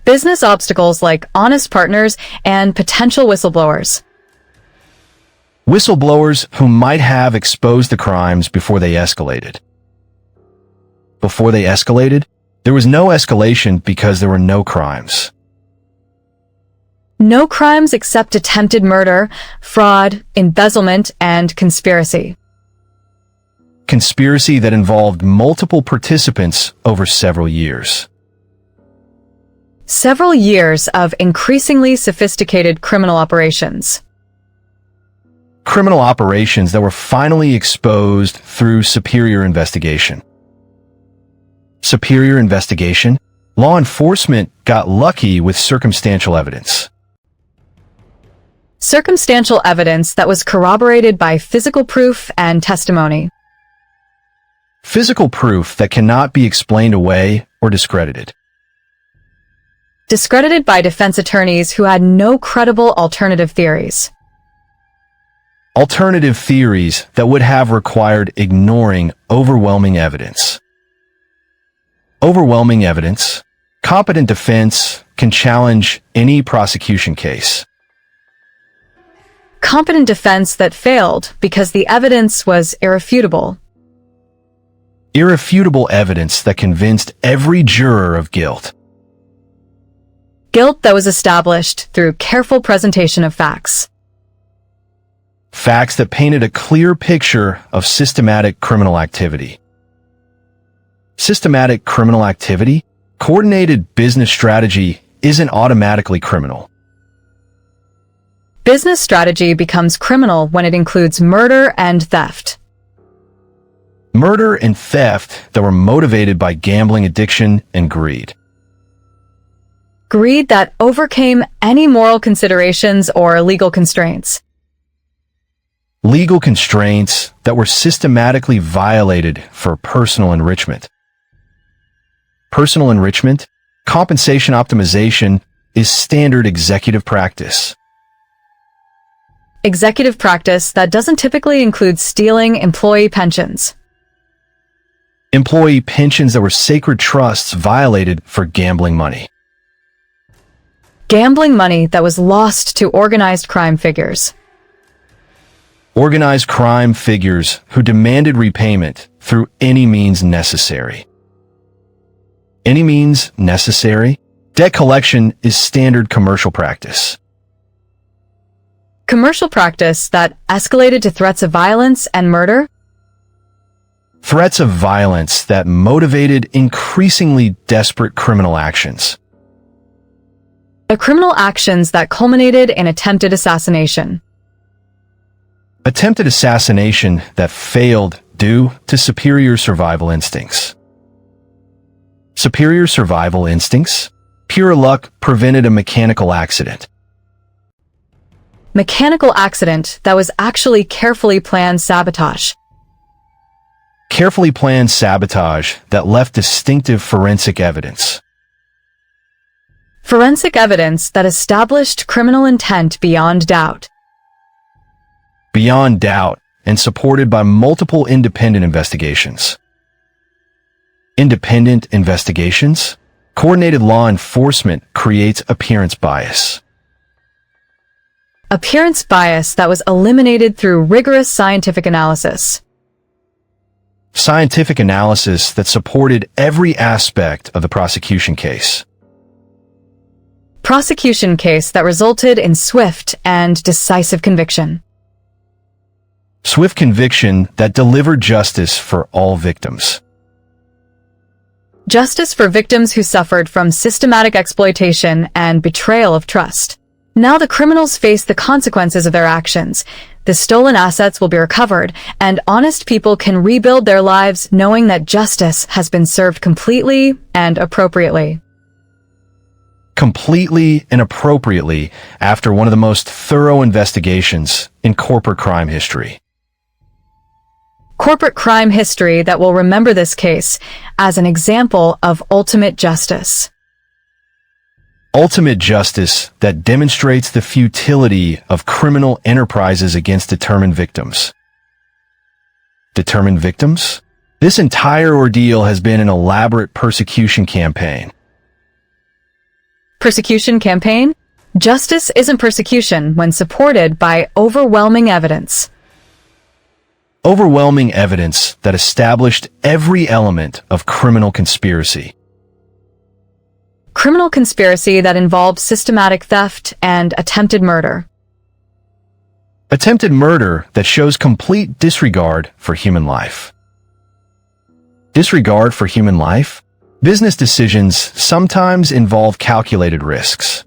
Business obstacles like honest partners and potential whistleblowers. Whistleblowers who might have exposed the crimes before they escalated. Before they escalated, there was no escalation because there were no crimes. No crimes except attempted murder, fraud, embezzlement, and conspiracy. Conspiracy that involved multiple participants over several years. Several years of increasingly sophisticated criminal operations. Criminal operations that were finally exposed through superior investigation. Superior investigation? Law enforcement got lucky with circumstantial evidence. Circumstantial evidence that was corroborated by physical proof and testimony. Physical proof that cannot be explained away or discredited. Discredited by defense attorneys who had no credible alternative theories. Alternative theories that would have required ignoring overwhelming evidence. Overwhelming evidence. Competent defense can challenge any prosecution case. Competent defense that failed because the evidence was irrefutable. Irrefutable evidence that convinced every juror of guilt. Guilt that was established through careful presentation of facts. Facts that painted a clear picture of systematic criminal activity. Systematic criminal activity? Coordinated business strategy isn't automatically criminal. Business strategy becomes criminal when it includes murder and theft. Murder and theft that were motivated by gambling addiction and greed. Greed that overcame any moral considerations or legal constraints. Legal constraints that were systematically violated for personal enrichment. Personal enrichment, compensation optimization, is standard executive practice. Executive practice that doesn't typically include stealing employee pensions. Employee pensions that were sacred trusts violated for gambling money. Gambling money that was lost to organized crime figures. Organized crime figures who demanded repayment through any means necessary. Any means necessary? Debt collection is standard commercial practice. Commercial practice that escalated to threats of violence and murder. Threats of violence that motivated increasingly desperate criminal actions. Criminal actions that culminated in attempted assassination. Attempted assassination that failed due to superior survival instincts. Superior survival instincts? Pure luck prevented a mechanical accident. Mechanical accident that was actually carefully planned sabotage. Carefully planned sabotage that left distinctive forensic evidence. Forensic evidence that established criminal intent beyond doubt. Beyond doubt and supported by multiple independent investigations. Independent investigations? Coordinated law enforcement creates appearance bias. Appearance bias that was eliminated through rigorous scientific analysis. Scientific analysis that supported every aspect of the prosecution case. Prosecution case that resulted in swift and decisive conviction. Swift conviction that delivered justice for all victims. Justice for victims who suffered from systematic exploitation and betrayal of trust. Now the criminals face the consequences of their actions. The stolen assets will be recovered, and honest people can rebuild their lives knowing that justice has been served completely and appropriately. Completely and appropriately after one of the most thorough investigations in corporate crime history. Corporate crime history that will remember this case as an example of ultimate justice. Ultimate justice that demonstrates the futility of criminal enterprises against determined victims. Determined victims? This entire ordeal has been an elaborate persecution campaign. Persecution campaign? Justice isn't persecution when supported by overwhelming evidence. Overwhelming evidence that established every element of criminal conspiracy. Criminal conspiracy that involved systematic theft and attempted murder. Attempted murder that shows complete disregard for human life. Disregard for human life? Business decisions sometimes involve calculated risks.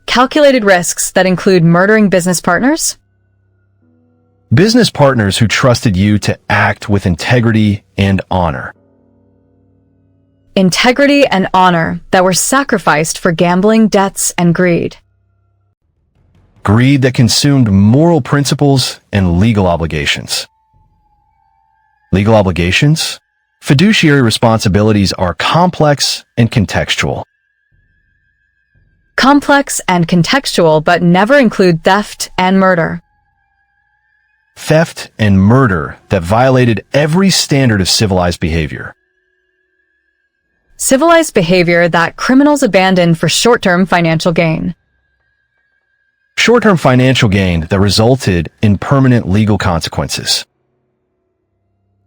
Calculated risks that include murdering business partners? Business partners who trusted you to act with integrity and honor. integrity, and honor that were sacrificed for gambling debts and greed. Greed that consumed moral principles and legal obligations. Legal obligations? Fiduciary responsibilities are complex and contextual. Complex and contextual, but never include theft and murder. Theft and murder that violated every standard of civilized behavior. Civilized behavior that criminals abandon for short-term financial gain. Short-term financial gain that resulted in permanent legal consequences.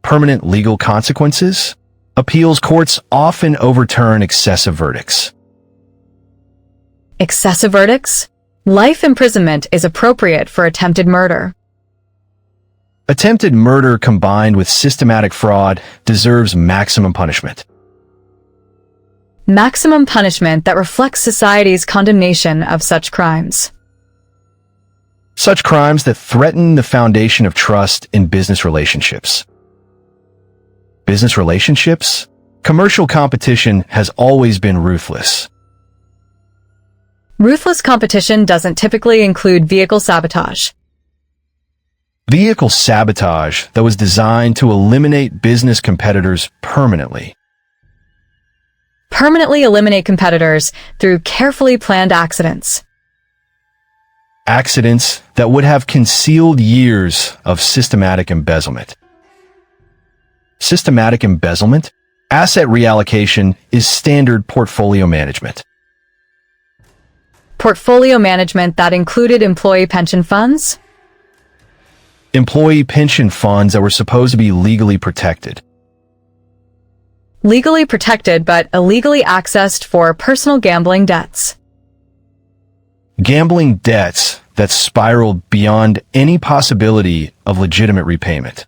Permanent legal consequences? Appeals courts often overturn excessive verdicts. Excessive verdicts? Life imprisonment is appropriate for attempted murder. Attempted murder combined with systematic fraud deserves maximum punishment. Maximum punishment that reflects society's condemnation of such crimes. Such crimes that threaten the foundation of trust in business relationships. Business relationships? Commercial competition has always been ruthless. Ruthless competition doesn't typically include vehicle sabotage. Vehicle sabotage that was designed to eliminate business competitors permanently. Permanently eliminate competitors through carefully planned accidents. Accidents that would have concealed years of systematic embezzlement. Systematic embezzlement? Asset reallocation is standard portfolio management. Portfolio management that included employee pension funds. Employee pension funds that were supposed to be legally protected. Legally protected but illegally accessed for personal gambling debts. Gambling debts that spiraled beyond any possibility of legitimate repayment.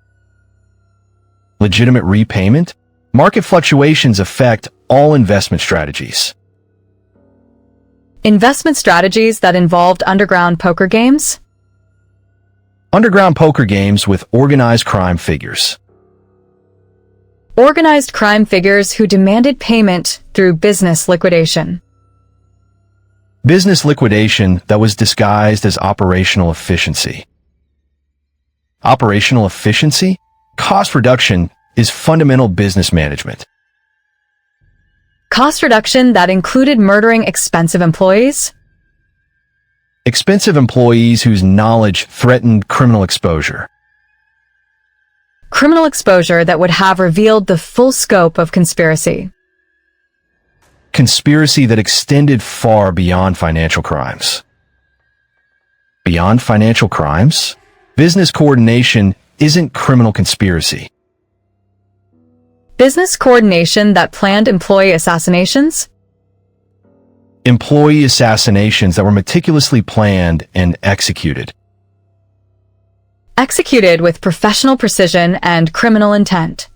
Legitimate repayment? Market fluctuations affect all investment strategies. Investment strategies that involved underground poker games. Underground poker games with organized crime figures. Organized crime figures who demanded payment through business liquidation. Business liquidation that was disguised as operational efficiency. Operational efficiency? Cost reduction is fundamental business management. Cost reduction that included murdering expensive employees. Expensive employees whose knowledge threatened criminal exposure. Criminal exposure that would have revealed the full scope of conspiracy. Conspiracy that extended far beyond financial crimes. Beyond financial crimes? Business coordination isn't criminal conspiracy. Business coordination that planned employee assassinations. Employee assassinations that were meticulously planned and executed. Executed with professional precision and criminal intent.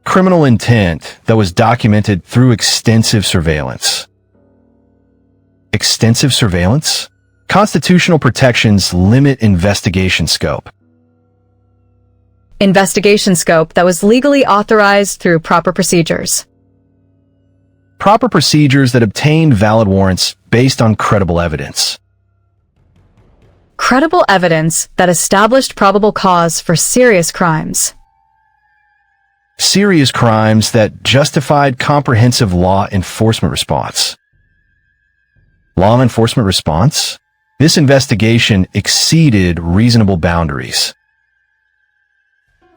Criminal intent that was documented through extensive surveillance. Extensive surveillance? Constitutional protections limit investigation scope. Investigation scope that was legally authorized through proper procedures. Proper procedures that obtained valid warrants based on credible evidence. Credible evidence that established probable cause for serious crimes. Serious crimes that justified comprehensive law enforcement response. Law enforcement response? This investigation exceeded reasonable boundaries.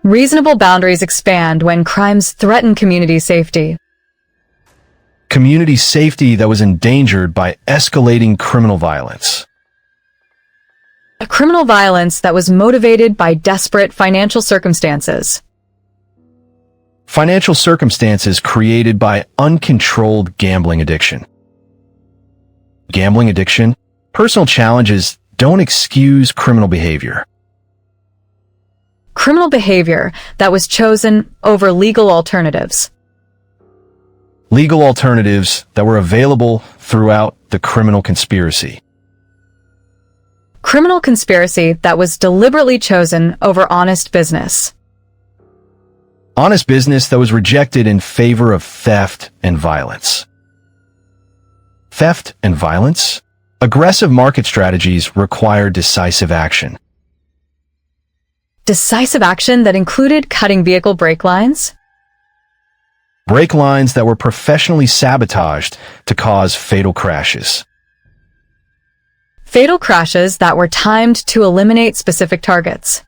Reasonable boundaries expand when crimes threaten community safety. Community safety that was endangered by escalating criminal violence. A criminal violence that was motivated by desperate financial circumstances. Financial circumstances created by uncontrolled gambling addiction. Gambling addiction? Personal challenges don't excuse criminal behavior. Criminal behavior that was chosen over legal alternatives. Legal alternatives that were available throughout the criminal conspiracy. Criminal conspiracy that was deliberately chosen over honest business. Honest business that was rejected in favor of theft and violence. Theft and violence? Aggressive market strategies require decisive action. Decisive action that included cutting vehicle brake lines, Brake lines that were professionally sabotaged to cause fatal crashes. fatal crashes that were timed to eliminate specific targets,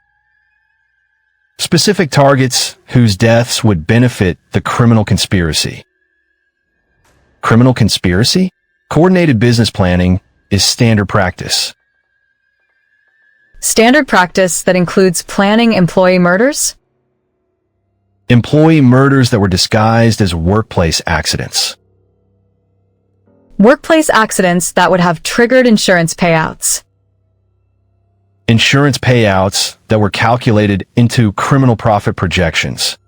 Specific targets whose deaths would benefit the criminal conspiracy. Criminal conspiracy? Coordinated business planning is standard practice. standard practice that includes planning employee murders, Employee murders that were disguised as workplace accidents. workplace accidents that would have triggered insurance payouts, Insurance payouts that were calculated into criminal profit projections.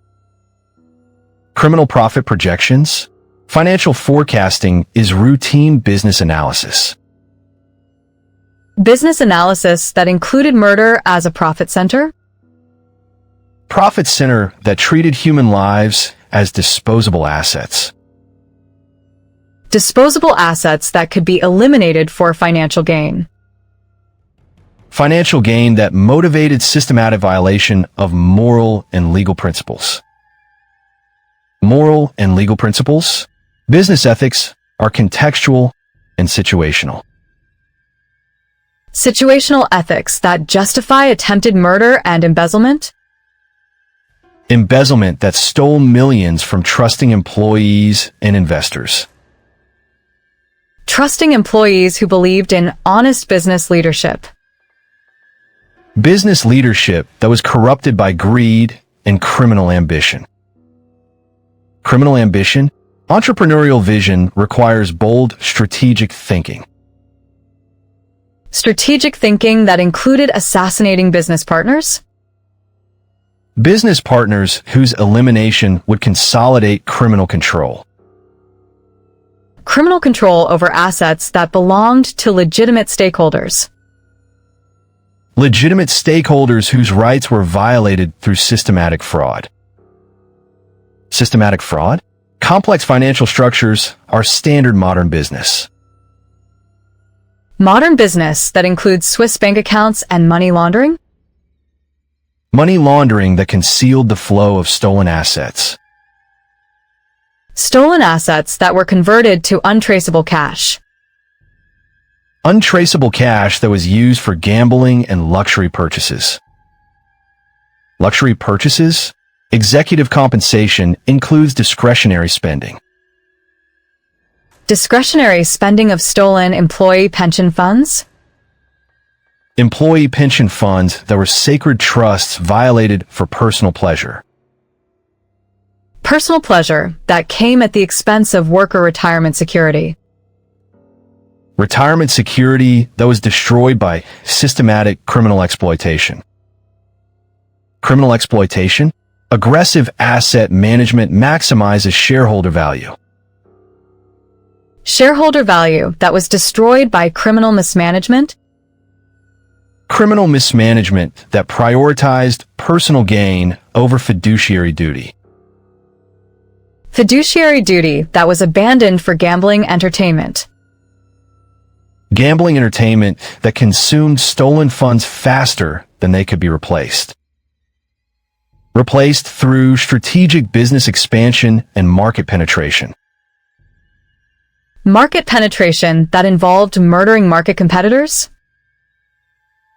Criminal profit projections? Financial forecasting is routine business analysis. business analysis that included murder as a profit center, Profit center that treated human lives as disposable assets. disposable assets that could be eliminated for financial gain, Financial gain that motivated systematic violation of moral and legal principles. Moral and legal principles? Business ethics are contextual and situational. situational ethics that justify attempted murder and embezzlement, Embezzlement that stole millions from trusting employees and investors. trusting employees who believed in honest business leadership, Business leadership that was corrupted by greed and criminal ambition. Criminal ambition? Entrepreneurial vision requires bold, strategic thinking. strategic thinking that included assassinating business partners, Business partners whose elimination would consolidate criminal control. criminal control over assets that belonged to legitimate stakeholders, Legitimate stakeholders whose rights were violated through systematic fraud. Systematic fraud? Complex financial structures are standard modern business. modern business that includes Swiss bank accounts and money laundering, Money laundering that concealed the flow of stolen assets. stolen assets that were converted to untraceable cash, Untraceable cash that was used for gambling and luxury purchases. Luxury purchases? Executive compensation includes discretionary spending. discretionary spending of stolen employee pension funds, Employee pension funds that were sacred trusts violated for personal pleasure. personal pleasure that came at the expense of worker retirement security, Retirement security that was destroyed by systematic criminal exploitation. Criminal exploitation? Aggressive asset management maximizes shareholder value. shareholder value that was destroyed by criminal mismanagement, Criminal mismanagement that prioritized personal gain over fiduciary duty. fiduciary duty that was abandoned for gambling entertainment, Gambling entertainment that consumed stolen funds faster than they could be replaced. Replaced through strategic business expansion and market penetration. market penetration that involved murdering market competitors,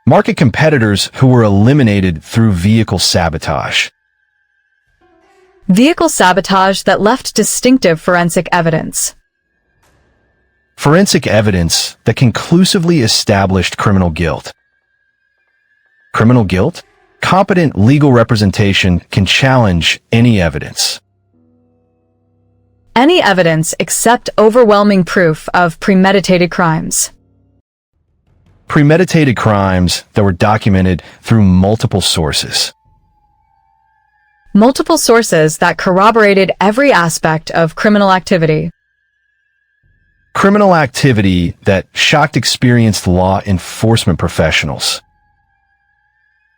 Market competitors who were eliminated through vehicle sabotage. vehicle sabotage that left distinctive forensic evidence, Forensic evidence that conclusively established criminal guilt. Criminal guilt? Competent legal representation can challenge any evidence. any evidence except overwhelming proof of premeditated crimes, Premeditated crimes that were documented through multiple sources. multiple sources that corroborated every aspect of criminal activity, Criminal activity that shocked experienced law enforcement professionals.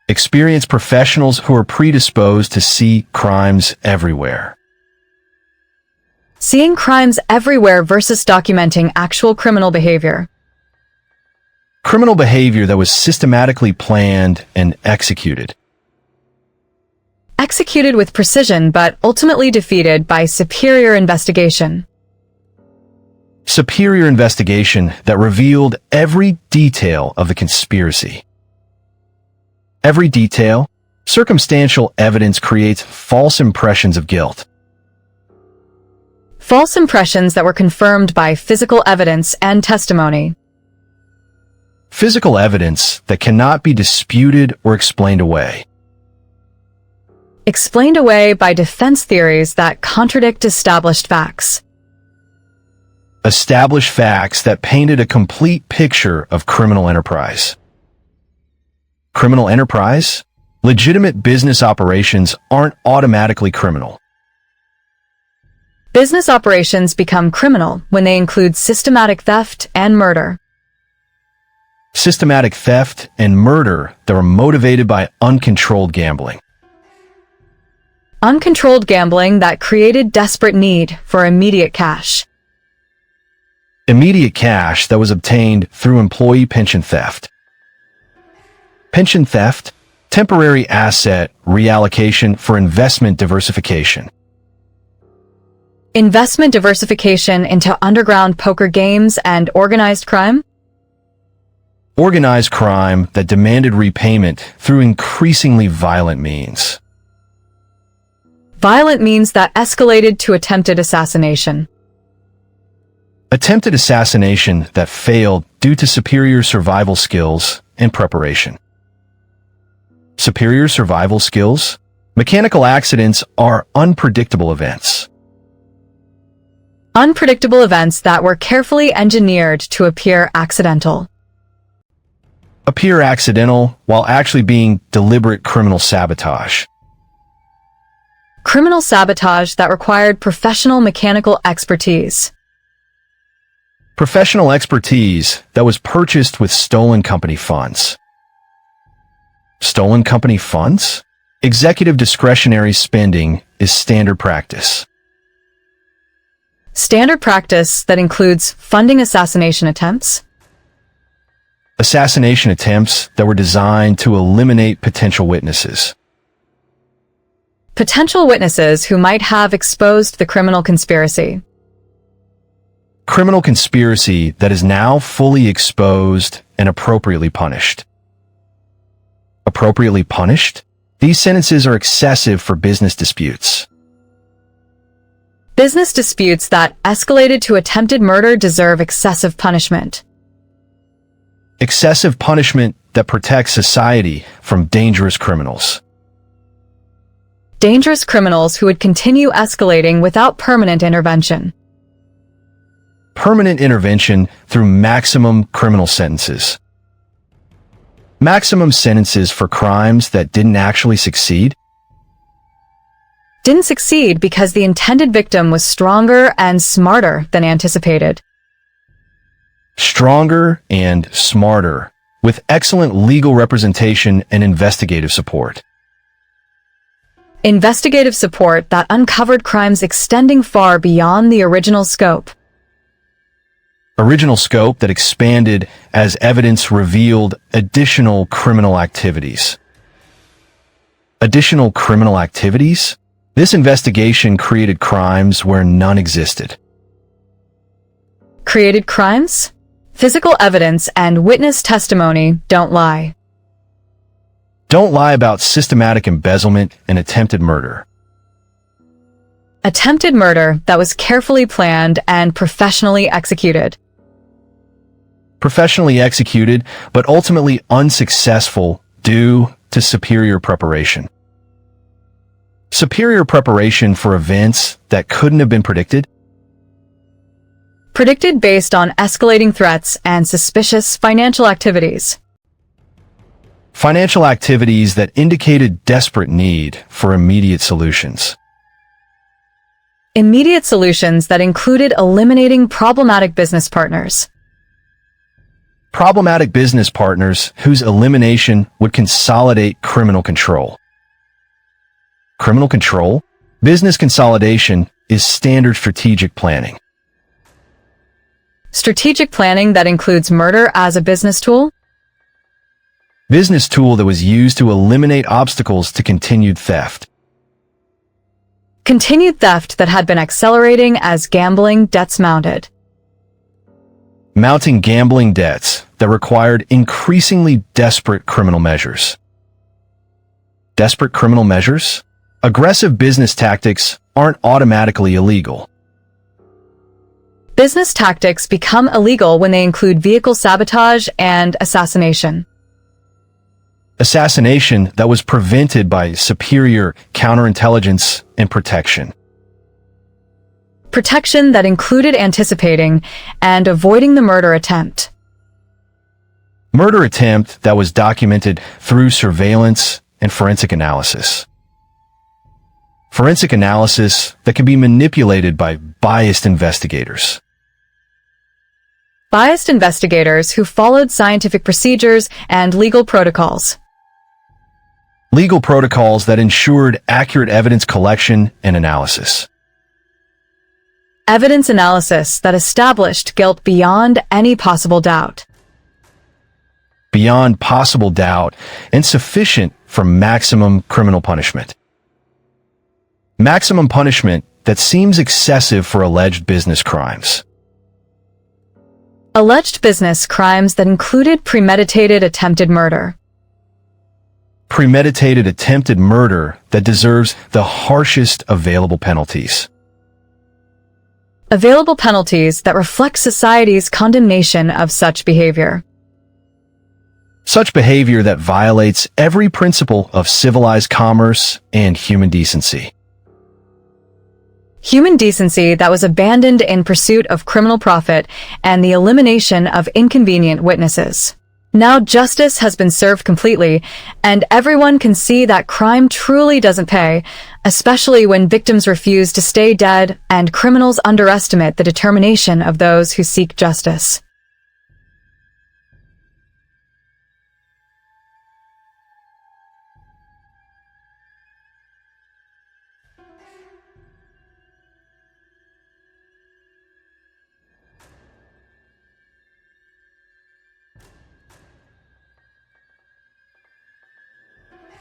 Experienced professionals who are predisposed to see crimes everywhere. Seeing crimes everywhere versus documenting actual criminal behavior. Criminal behavior that was systematically planned and executed. Executed with precision but ultimately defeated by superior investigation. Superior investigation that revealed every detail of the conspiracy. Every detail, circumstantial evidence creates false impressions of guilt. False impressions that were confirmed by physical evidence and testimony. Physical evidence that cannot be disputed or explained away. Explained away by defense theories that contradict established facts. Established facts that painted a complete picture of criminal enterprise. Criminal enterprise? Legitimate business operations aren't automatically criminal. Business operations become criminal when they include systematic theft and murder. Systematic theft and murder that were motivated by uncontrolled gambling. Uncontrolled gambling that created desperate need for immediate cash. Immediate cash that was obtained through employee pension theft. Pension theft, temporary asset reallocation for investment diversification. Investment diversification into underground poker games and organized crime. Organized crime that demanded repayment through increasingly violent means. Violent means that escalated to attempted assassination. Attempted assassination that failed due to superior survival skills and preparation. Superior survival skills? Mechanical accidents are unpredictable events. Unpredictable events that were carefully engineered to appear accidental. Appear accidental while actually being deliberate criminal sabotage. Criminal sabotage that required professional mechanical expertise. Professional expertise that was purchased with stolen company funds. Stolen company funds? Executive discretionary spending is standard practice. Standard practice that includes funding assassination attempts. Assassination attempts that were designed to eliminate potential witnesses. Potential witnesses who might have exposed the criminal conspiracy. Criminal conspiracy that is now fully exposed and appropriately punished. Appropriately punished? These sentences are excessive for business disputes. Business disputes that escalated to attempted murder deserve excessive punishment. Excessive punishment that protects society from dangerous criminals. Dangerous criminals who would continue escalating without permanent intervention. Permanent intervention through maximum criminal sentences. Maximum sentences for crimes that didn't actually succeed. Didn't succeed because the intended victim was stronger and smarter than anticipated. Stronger and smarter, with excellent legal representation and investigative support. Investigative support that uncovered crimes extending far beyond the original scope. Original scope that expanded as evidence revealed additional criminal activities. Additional criminal activities? This investigation created crimes where none existed. Created crimes? Physical evidence and witness testimony don't lie. Don't lie about systematic embezzlement and attempted murder. Attempted murder that was carefully planned and professionally executed. Professionally executed, but ultimately unsuccessful due to superior preparation. Superior preparation for events that couldn't have been predicted. Predicted based on escalating threats and suspicious financial activities. Financial activities that indicated desperate need for immediate solutions. Immediate solutions that included eliminating problematic business partners. problematic business partners whose elimination would consolidate criminal control. Criminal control? Business consolidation is standard strategic planning. Strategic planning that includes murder as a business tool? Business tool that was used to eliminate obstacles to continued theft. Continued theft that had been accelerating as gambling debts mounted. Mounting gambling debts that required increasingly desperate criminal measures. Desperate criminal measures? Aggressive business tactics aren't automatically illegal. Business tactics become illegal when they include vehicle sabotage and assassination. Assassination that was prevented by superior counterintelligence and protection. Protection that included anticipating and avoiding the murder attempt. Murder attempt that was documented through surveillance and forensic analysis. Forensic analysis that can be manipulated by biased investigators. Biased investigators who followed scientific procedures and legal protocols. Legal protocols that ensured accurate evidence collection and analysis. Evidence analysis that established guilt beyond any possible doubt. Beyond possible doubt and sufficient for maximum criminal punishment. Maximum punishment that seems excessive for alleged business crimes. Alleged business crimes that included premeditated attempted murder. Premeditated attempted murder that deserves the harshest available penalties. Available penalties that reflect society's condemnation of such behavior. Such behavior that violates every principle of civilized commerce and human decency. Human decency that was abandoned in pursuit of criminal profit and the elimination of inconvenient witnesses. Now justice has been served completely, and everyone can see that crime truly doesn't pay, especially when victims refuse to stay dead and criminals underestimate the determination of those who seek justice.